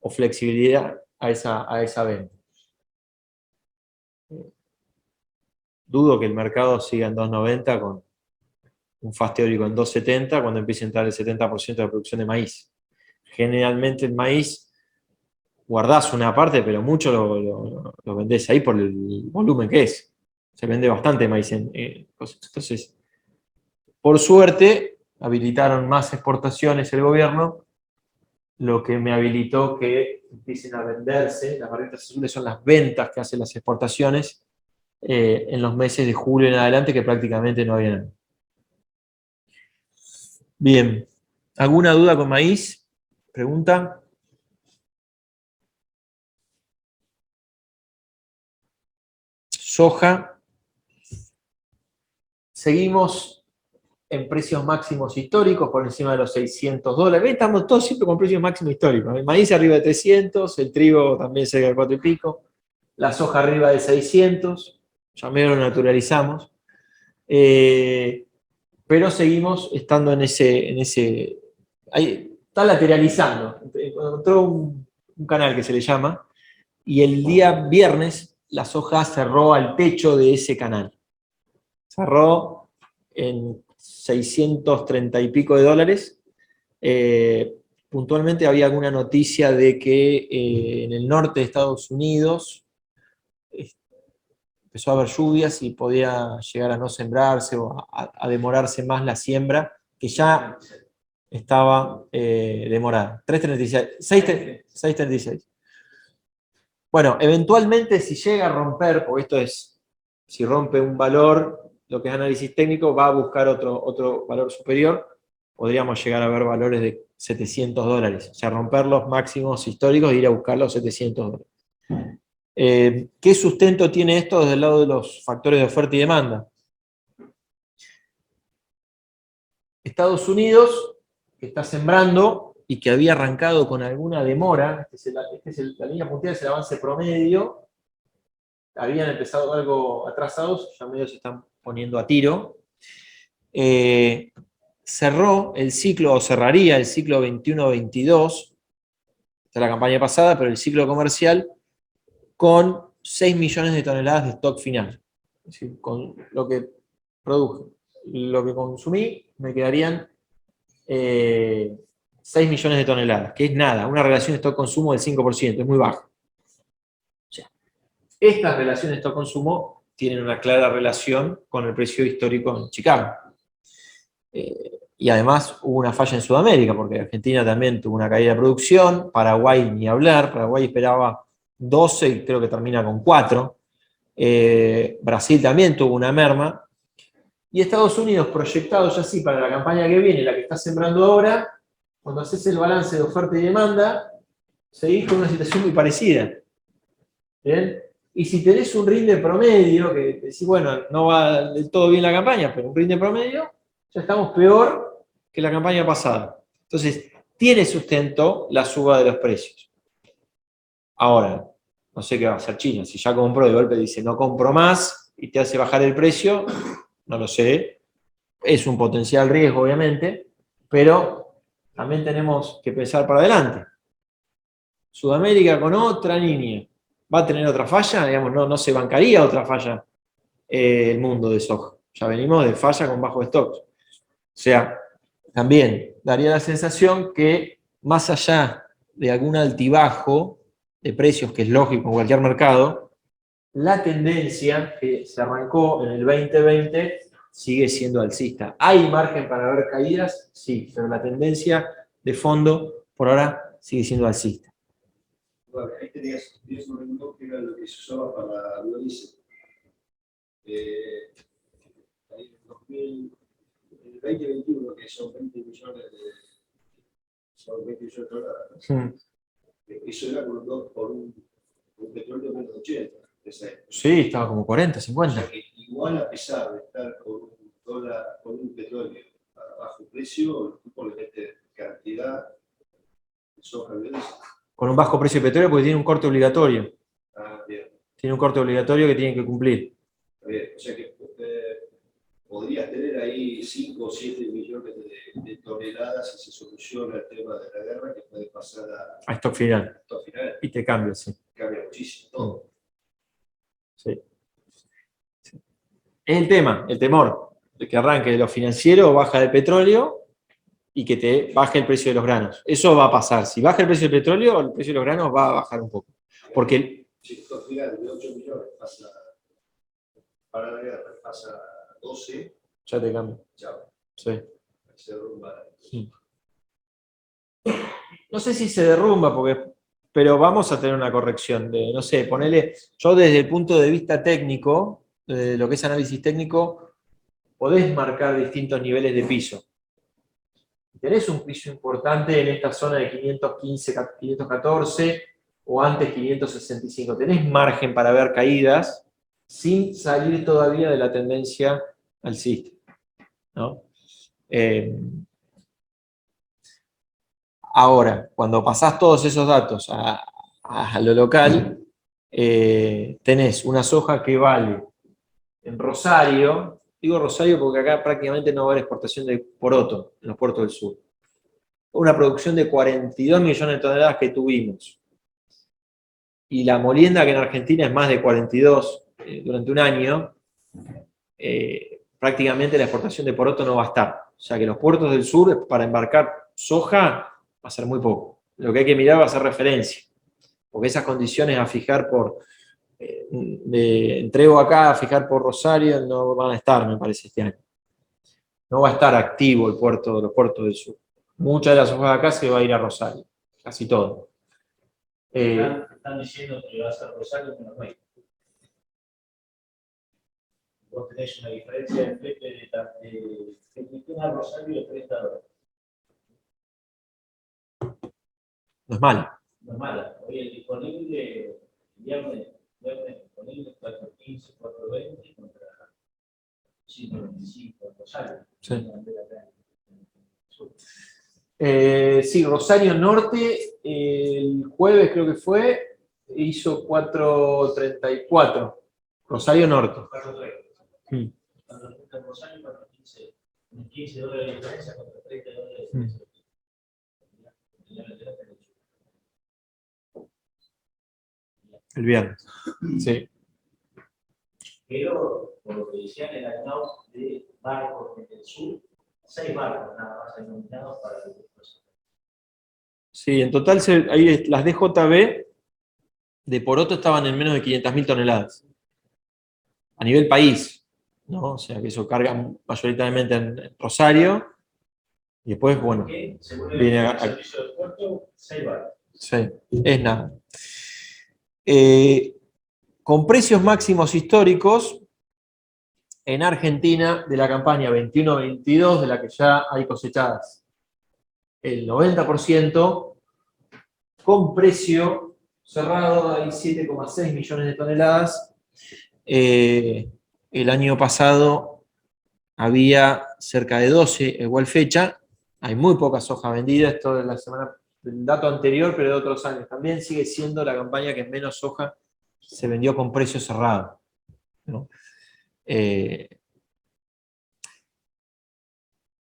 o flexibilidad a esa venta. Dudo que el mercado siga en 2.90 con un fast teórico en 2.70 cuando empiece a entrar el 70% de la producción de maíz. Generalmente el maíz guardás una parte, pero mucho lo vendés ahí por el volumen que es. Se vende bastante maíz en cosas. Entonces, por suerte, habilitaron más exportaciones el gobierno, lo que me habilitó que empiecen a venderse. Las barritas azules son las ventas que hacen las exportaciones en los meses de julio en adelante, que prácticamente no había nada. Bien. ¿Alguna duda con maíz? ¿Pregunta? Soja. Seguimos en precios máximos históricos por encima de los $600. Estamos todos siempre con precios máximos históricos. El maíz arriba de 300, el trigo también cerca de 4 y pico, la soja arriba de 600, ya medio lo naturalizamos. Pero seguimos estando en ese ahí, está lateralizando. Encontró un canal que se le llama, y el día viernes la soja cerró al techo de ese canal. Cerró en 630 y pico de dólares. Puntualmente había alguna noticia de que en el norte de Estados Unidos empezó a haber lluvias y podía llegar a no sembrarse o a demorarse más la siembra, que ya estaba demorada. 6.36. Bueno, eventualmente si llega a romper, porque esto es, si rompe un valor, lo que es análisis técnico, va a buscar otro valor superior, podríamos llegar a ver valores de $700, o sea, romper los máximos históricos e ir a buscar los $700. ¿Qué sustento tiene esto desde el lado de los factores de oferta y demanda? Estados Unidos, que está sembrando y que había arrancado con alguna demora, la línea punteada es el avance promedio, habían empezado algo atrasados, ya medio se están poniendo a tiro. Cerró el ciclo, o cerraría el ciclo 21-22, esta es la campaña pasada, pero el ciclo comercial, con 6 millones de toneladas de stock final. Es decir, con lo que produje, lo que consumí, me quedarían 6 millones de toneladas, que es nada, una relación de stock-consumo del 5%, es muy baja. O sea, estas relaciones de stock-consumo tienen una clara relación con el precio histórico en Chicago. Y además hubo una falla en Sudamérica, porque Argentina también tuvo una caída de producción, Paraguay ni hablar, Paraguay esperaba 12 y creo que termina con 4. Brasil también tuvo una merma. Y Estados Unidos, proyectado ya así para la campaña que viene, la que está sembrando ahora, cuando haces el balance de oferta y demanda, seguís con una situación muy parecida. ¿Bien? Y si tenés un rinde promedio, que decís, bueno, no va del todo bien la campaña, pero un rinde promedio, ya estamos peor que la campaña pasada. Entonces, tiene sustento la suba de los precios. Ahora, no sé qué va a hacer China. Si ya compró, de golpe dice, no compro más, y te hace bajar el precio, no lo sé. Es un potencial riesgo, obviamente, pero también tenemos que pensar para adelante. Sudamérica con otra línea. ¿Va a tener otra falla? Digamos, no se bancaría otra falla el mundo de soja. Ya venimos de falla con bajo stock. O sea, también daría la sensación que más allá de algún altibajo de precios, que es lógico en cualquier mercado, la tendencia que se arrancó en el 2020 sigue siendo alcista. ¿Hay margen para ver caídas? Sí, pero la tendencia de fondo por ahora sigue siendo alcista. Bueno, ahí tenías un rendimiento que era lo que se usaba para biodiesel. Ahí en el 2021, que son 20 millones de dólares, ¿no? Eso era por un petróleo menos 80. Sí, estaba como 40, 50. O sea que igual a pesar de estar con un petróleo a bajo precio, el tipo le mete cantidad de soja biodiesel. Con un bajo precio de petróleo porque tiene un corte obligatorio. Ah, bien. Tiene un corte obligatorio que tienen que cumplir. Bien. O sea que podrías tener ahí 5 o 7 millones de toneladas y se soluciona el tema de la guerra que puede pasar A stock final. stock final. Y te cambia, sí. Cambia muchísimo todo. Sí. Sí. Es el temor, de que arranque de lo financiero, baja de petróleo y que te baje el precio de los granos. Eso va a pasar. Si baja el precio del petróleo, el precio de los granos va a bajar un poco. Porque Si stock final de 8 millones pasa para la guerra, pasa a 12, ya te cambia. chao, Sí. se derrumba. No sé si se derrumba, pero vamos a tener una corrección. No sé, ponele, yo desde el punto de vista técnico, de lo que es análisis técnico, podés marcar distintos niveles de piso. Tenés un piso importante en esta zona de 515, 514 o antes 565. Tenés margen para ver caídas sin salir todavía de la tendencia alcista, ¿no? Ahora, cuando pasás todos esos datos a lo local, tenés una soja que vale en Rosario, digo Rosario porque acá prácticamente no va a haber exportación de poroto en los puertos del sur. Una producción de 42 millones de toneladas que tuvimos. Y la molienda, que en Argentina es más de 42 durante un año, prácticamente la exportación de poroto no va a estar. O sea que los puertos del sur, para embarcar soja, va a ser muy poco. Lo que hay que mirar va a ser referencia, porque esas condiciones a fijar de entrego acá, a fijar por Rosario, no van a estar, me parece, este año. No va a estar activo los puertos del sur. Mucha de la soja de acá se va a ir a Rosario, casi todo. Están diciendo que va a ser Rosario menos 20. Vos tenés una diferencia de flete de a Rosario de $30. No es malo. No es mala. Hoy el disponible, viernes disponible 4.15, 4.20 contra 5.25 en Rosario. Sí. Sí, Rosario Norte, el jueves creo que fue, hizo 4.34. Rosario Norte. Cuando en Rosario, 4.15, $15 de diferencia contra $30 de diferencia. El viernes. Sí. Pero, por lo que decían en el NAU de barcos en el sur, 6 barcos nada más denominados para el proceso. Sí, en total ahí las DJB de poroto estaban en menos de 500.000 toneladas. A nivel país, ¿no? O sea que eso carga mayoritariamente en Rosario. Y después, bueno, viene el servicio del puerto, 6 barcos. Sí, es nada. Con precios máximos históricos en Argentina de la campaña 21-22, de la que ya hay cosechadas el 90%, con precio cerrado hay 7,6 millones de toneladas. El año pasado había cerca de 12, igual fecha. Hay muy poca soja vendida, esto de la semana, del dato anterior, pero de otros años. También sigue siendo la campaña que menos soja se vendió con precio cerrado, ¿no?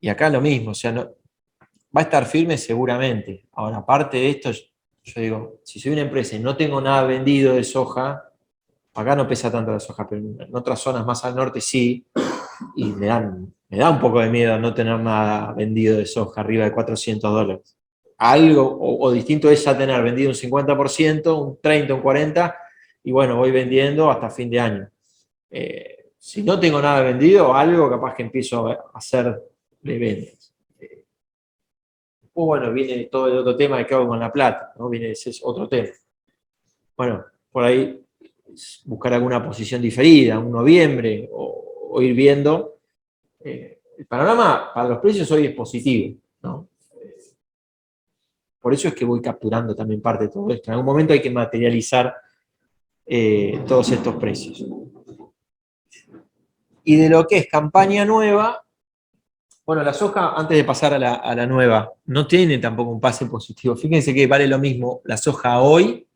Y acá lo mismo, o sea, no, va a estar firme seguramente. Ahora, aparte de esto, yo digo, si soy una empresa y no tengo nada vendido de soja, acá no pesa tanto la soja, pero en otras zonas más al norte sí, y me da un poco de miedo no tener nada vendido de soja arriba de $400. Algo, o distinto es ya tener vendido un 50%, un 30%, un 40%, y bueno, voy vendiendo hasta fin de año. Si no tengo nada vendido, algo capaz que empiezo a hacer de ventas. Después, bueno, viene todo el otro tema de qué hago con la plata, ¿no? Ese es otro tema. Bueno, por ahí buscar alguna posición diferida, un noviembre, o ir viendo. El panorama para los precios hoy es positivo, ¿no? Por eso es que voy capturando también parte de todo esto. En algún momento hay que materializar todos estos precios. Y de lo que es campaña nueva, bueno, la soja, antes de pasar a la nueva, no tiene tampoco un pase positivo. Fíjense que vale lo mismo la soja hoy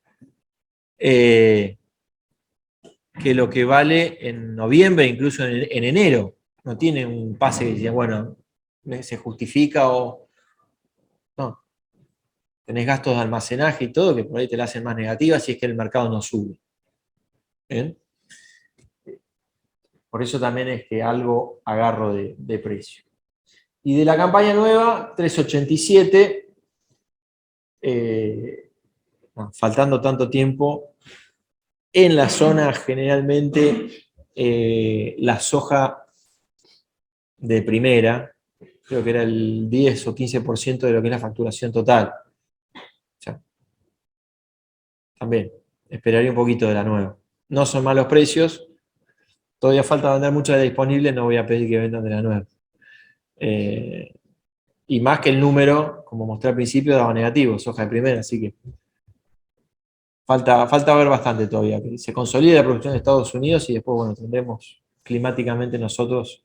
que lo que vale en noviembre, incluso en enero. No tiene un pase que dice, bueno, se justifica o... No. Tenés gastos de almacenaje y todo que por ahí te la hacen más negativa si es que el mercado no sube. ¿Bien? Por eso también es que algo agarro de precio. Y de la campaña nueva, 387, faltando tanto tiempo, en la zona generalmente la soja de primera, creo que era el 10 o 15% de lo que es la facturación total. O sea, también, esperaría un poquito de la nueva. No son malos precios, todavía falta vender mucha de disponible, no voy a pedir que vendan de la nueva. Y más que el número, como mostré al principio, daba negativo, soja de primera, así que falta ver bastante todavía, que se consolide la producción de Estados Unidos y después, bueno, tendremos climáticamente nosotros,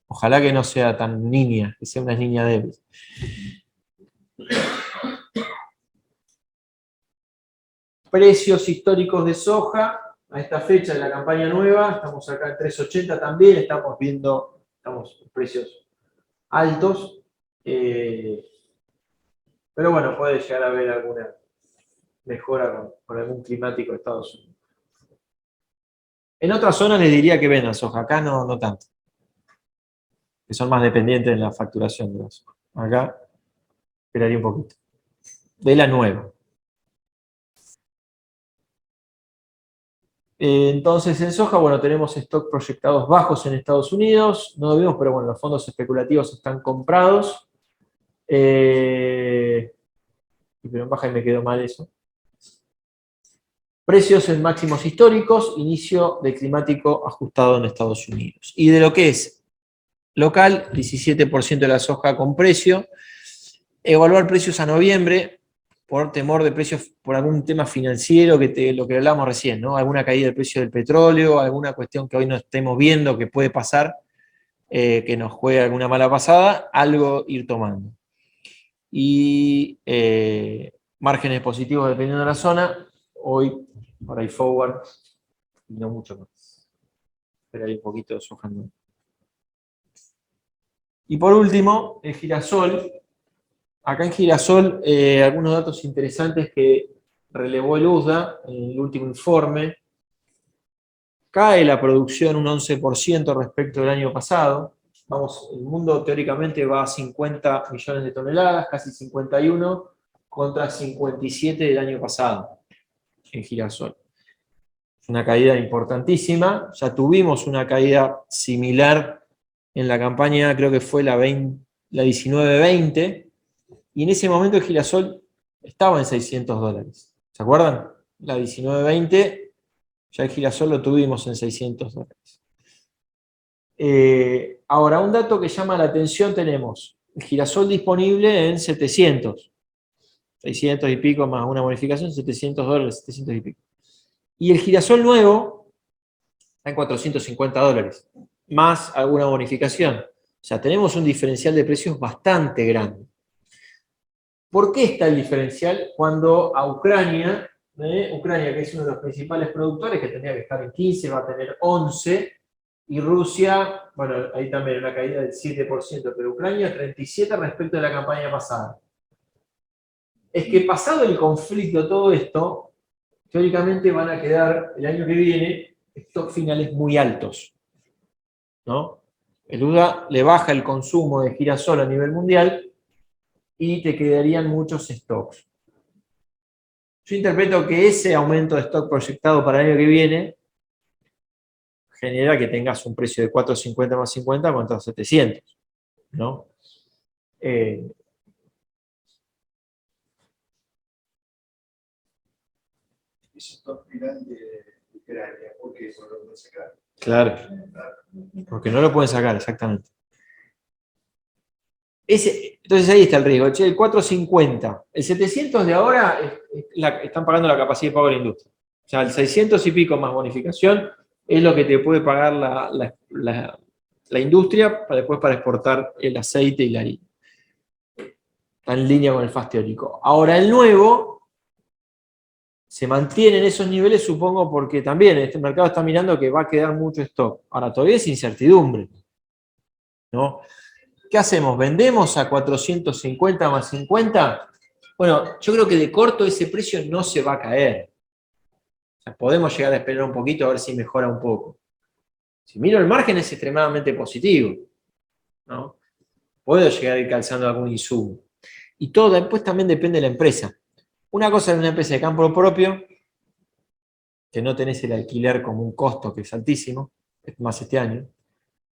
ojalá que no sea tan niña, que sea una niña débil. Precios históricos de soja, a esta fecha de la campaña nueva, estamos acá en 380 también, estamos en precios altos, pero bueno, puede llegar a haber alguna mejora con algún climático de Estados Unidos. En otras zonas les diría que vendan soja, acá no tanto, que son más dependientes de la facturación de la soja. Acá esperaría un poquito. De la nueva. Entonces en soja, bueno, tenemos stock proyectados bajos en Estados Unidos, no lo vimos, pero bueno, los fondos especulativos están comprados. Pero en baja y me quedó mal eso. Precios en máximos históricos, inicio de climático ajustado en Estados Unidos. Y de lo que es local, 17% de la soja con precio. Evaluar precios a noviembre, por temor de precios, por algún tema financiero, lo que hablamos recién, ¿no? Alguna caída del precio del petróleo, alguna cuestión que hoy no estemos viendo que puede pasar, que nos juegue alguna mala pasada, algo ir tomando. Y márgenes positivos dependiendo de la zona, hoy por ahí forward, y no mucho más. Pero hay un poquito de soja nueva. Y por último, el girasol. Acá en girasol, algunos datos interesantes que relevó el USDA en el último informe. Cae la producción un 11% respecto del año pasado. Vamos, el mundo teóricamente va a 50 millones de toneladas, casi 51, contra 57 del año pasado en girasol. Una caída importantísima. Ya tuvimos una caída similar en la campaña, creo que fue la 19-20, y en ese momento el girasol estaba en $600. ¿Se acuerdan? La 19-20, ya el girasol lo tuvimos en $600. Ahora, un dato que llama la atención tenemos. El girasol disponible en 700. 600 y pico más una bonificación, $700, 700 y pico. Y el girasol nuevo está en $450, más alguna bonificación. O sea, tenemos un diferencial de precios bastante grande. ¿Por qué está el diferencial cuando a Ucrania, que es uno de los principales productores, que tendría que estar en 15, va a tener 11, y Rusia, bueno, ahí también una caída del 7%, pero Ucrania 37 respecto a la campaña pasada? Es que pasado el conflicto, todo esto, teóricamente van a quedar el año que viene stocks finales muy altos, ¿no? El USDA le baja el consumo de girasol a nivel mundial y te quedarían muchos stocks. Yo interpreto que ese aumento de stock proyectado para el año que viene genera que tengas un precio de 450 más 50 contra 700, ¿no? Ese stock final de Ucrania, ¿por qué no lo pueden sacar? Claro, porque no lo pueden sacar, exactamente. Entonces ahí está el riesgo. El 450, el 700 de ahora están pagando la capacidad de pago de la industria. O sea, el 600 y pico más bonificación es lo que te puede pagar la industria después para exportar el aceite y la harina. Está en línea con el FAS teórico. Ahora el nuevo se mantiene en esos niveles, supongo, porque también este mercado está mirando que va a quedar mucho stock. Ahora todavía es incertidumbre. ¿no? ¿Qué hacemos? ¿Vendemos a 450 más 50? Bueno, yo creo que de corto ese precio no se va a caer. O sea, podemos llegar a esperar un poquito a ver si mejora un poco. Si miro el margen es extremadamente positivo, ¿no? Puedo llegar a ir calzando algún insumo. Y todo después también depende de la empresa. Una cosa es una empresa de campo propio, que no tenés el alquiler como un costo que es altísimo, más este año.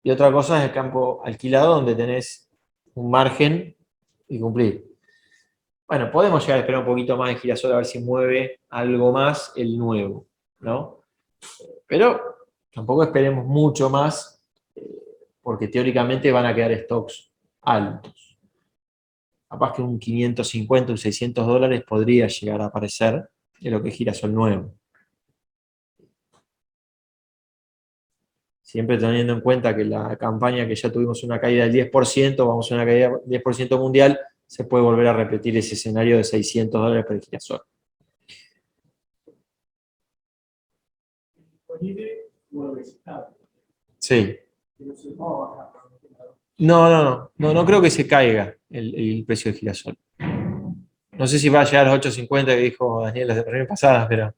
Y otra cosa es el campo alquilado, donde tenés un margen y cumplir. Bueno, podemos llegar a esperar un poquito más de Girasol a ver si mueve algo más el nuevo, ¿no? Pero tampoco esperemos mucho más, porque teóricamente van a quedar stocks altos. Capaz que un 550, un 600 dólares podría llegar a aparecer en lo que es Girasol nuevo. Siempre teniendo en cuenta que la campaña que ya tuvimos una caída del 10%, vamos a una caída del 10% mundial, se puede volver a repetir ese escenario de 600 dólares por el girasol. Sí. No creo que se caiga el precio del girasol. No sé si va a llegar a los 8.50 que dijo Daniel las reuniones pasadas, pero...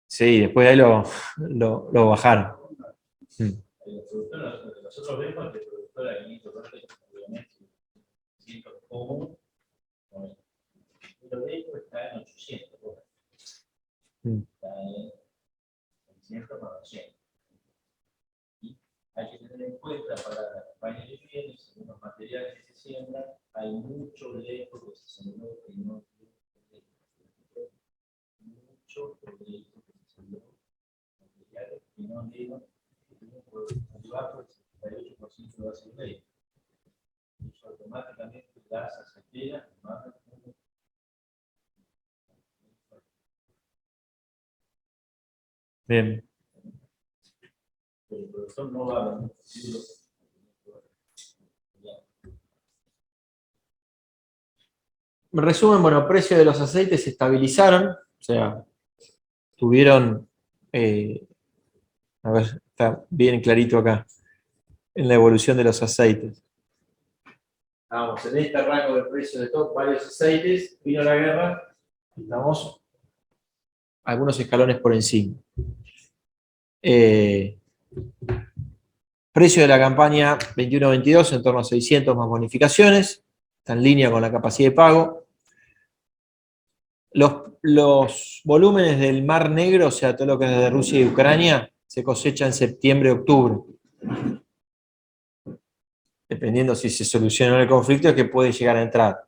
sí, después de ahí lo bajaron. Nosotros vemos que el productor aquí, obviamente, siento común, pero de hecho está en 800 dólares. Está en 600 más 200. Y hay que tener en cuenta para la campaña que viene, según los materiales que se siembran, hay mucho lejos que se sembró que no mucho proyecto que se sembró, materiales que no dieron, debajo del 78% de base de ley. Eso automáticamente las aceiteras más. Bien. El profesor no va a ver. En resumen, bueno, precios de los aceites se estabilizaron, o sea, tuvieron, a ver, está bien clarito acá, en la evolución de los aceites. Estábamos en este rango de precios de todos varios aceites, vino la guerra, y estamos algunos escalones por encima. Precio de la campaña 21-22 en torno a 600 más bonificaciones, está en línea con la capacidad de pago. Los volúmenes del Mar Negro, o sea, todo lo que es de Rusia y Ucrania, se cosecha en septiembre-octubre. Dependiendo si se soluciona el conflicto, es que puede llegar a entrar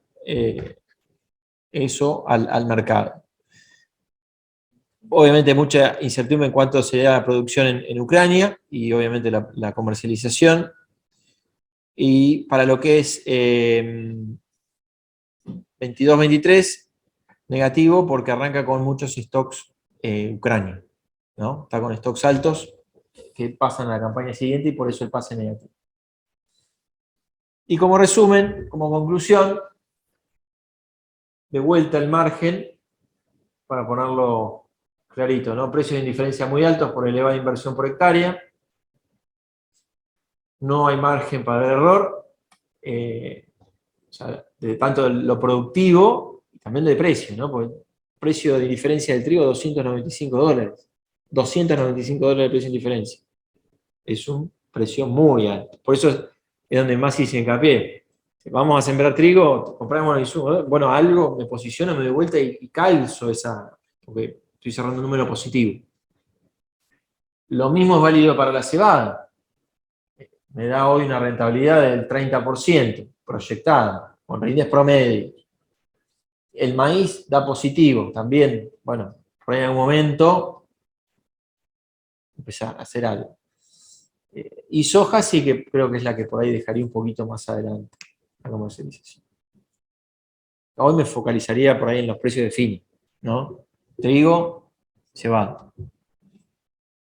eso al mercado. Obviamente mucha incertidumbre en cuanto sería la producción en Ucrania y obviamente la comercialización. Y para lo que es 22-23, negativo porque arranca con muchos stocks Ucrania, ¿no? Está con stocks altos que pasan a la campaña siguiente y por eso el pase negativo. Y como resumen, como conclusión, de vuelta el margen, para ponerlo clarito, ¿no? Precios de indiferencia muy altos por elevada inversión por hectárea. No hay margen para el error, o sea, de tanto lo productivo y también de precio, ¿no? Porque el precio de diferencia del trigo, 295 dólares. 295 dólares de precio de diferencia. Es un precio muy alto. Por eso es donde más hice hincapié. Vamos a sembrar trigo, compramos el insumo, bueno, algo me posiciono, me doy vuelta y calzo esa, porque estoy cerrando un número positivo. Lo mismo es válido para la cebada. Me da hoy una rentabilidad del 30% proyectada, con rindes promedio. El maíz da positivo también, bueno, por ahí en algún momento empezar a hacer algo. Y soja sí que creo que es la que por ahí dejaría un poquito más adelante, la comercialización. Hoy me focalizaría por ahí en los precios de fin, ¿no? Trigo, cebada.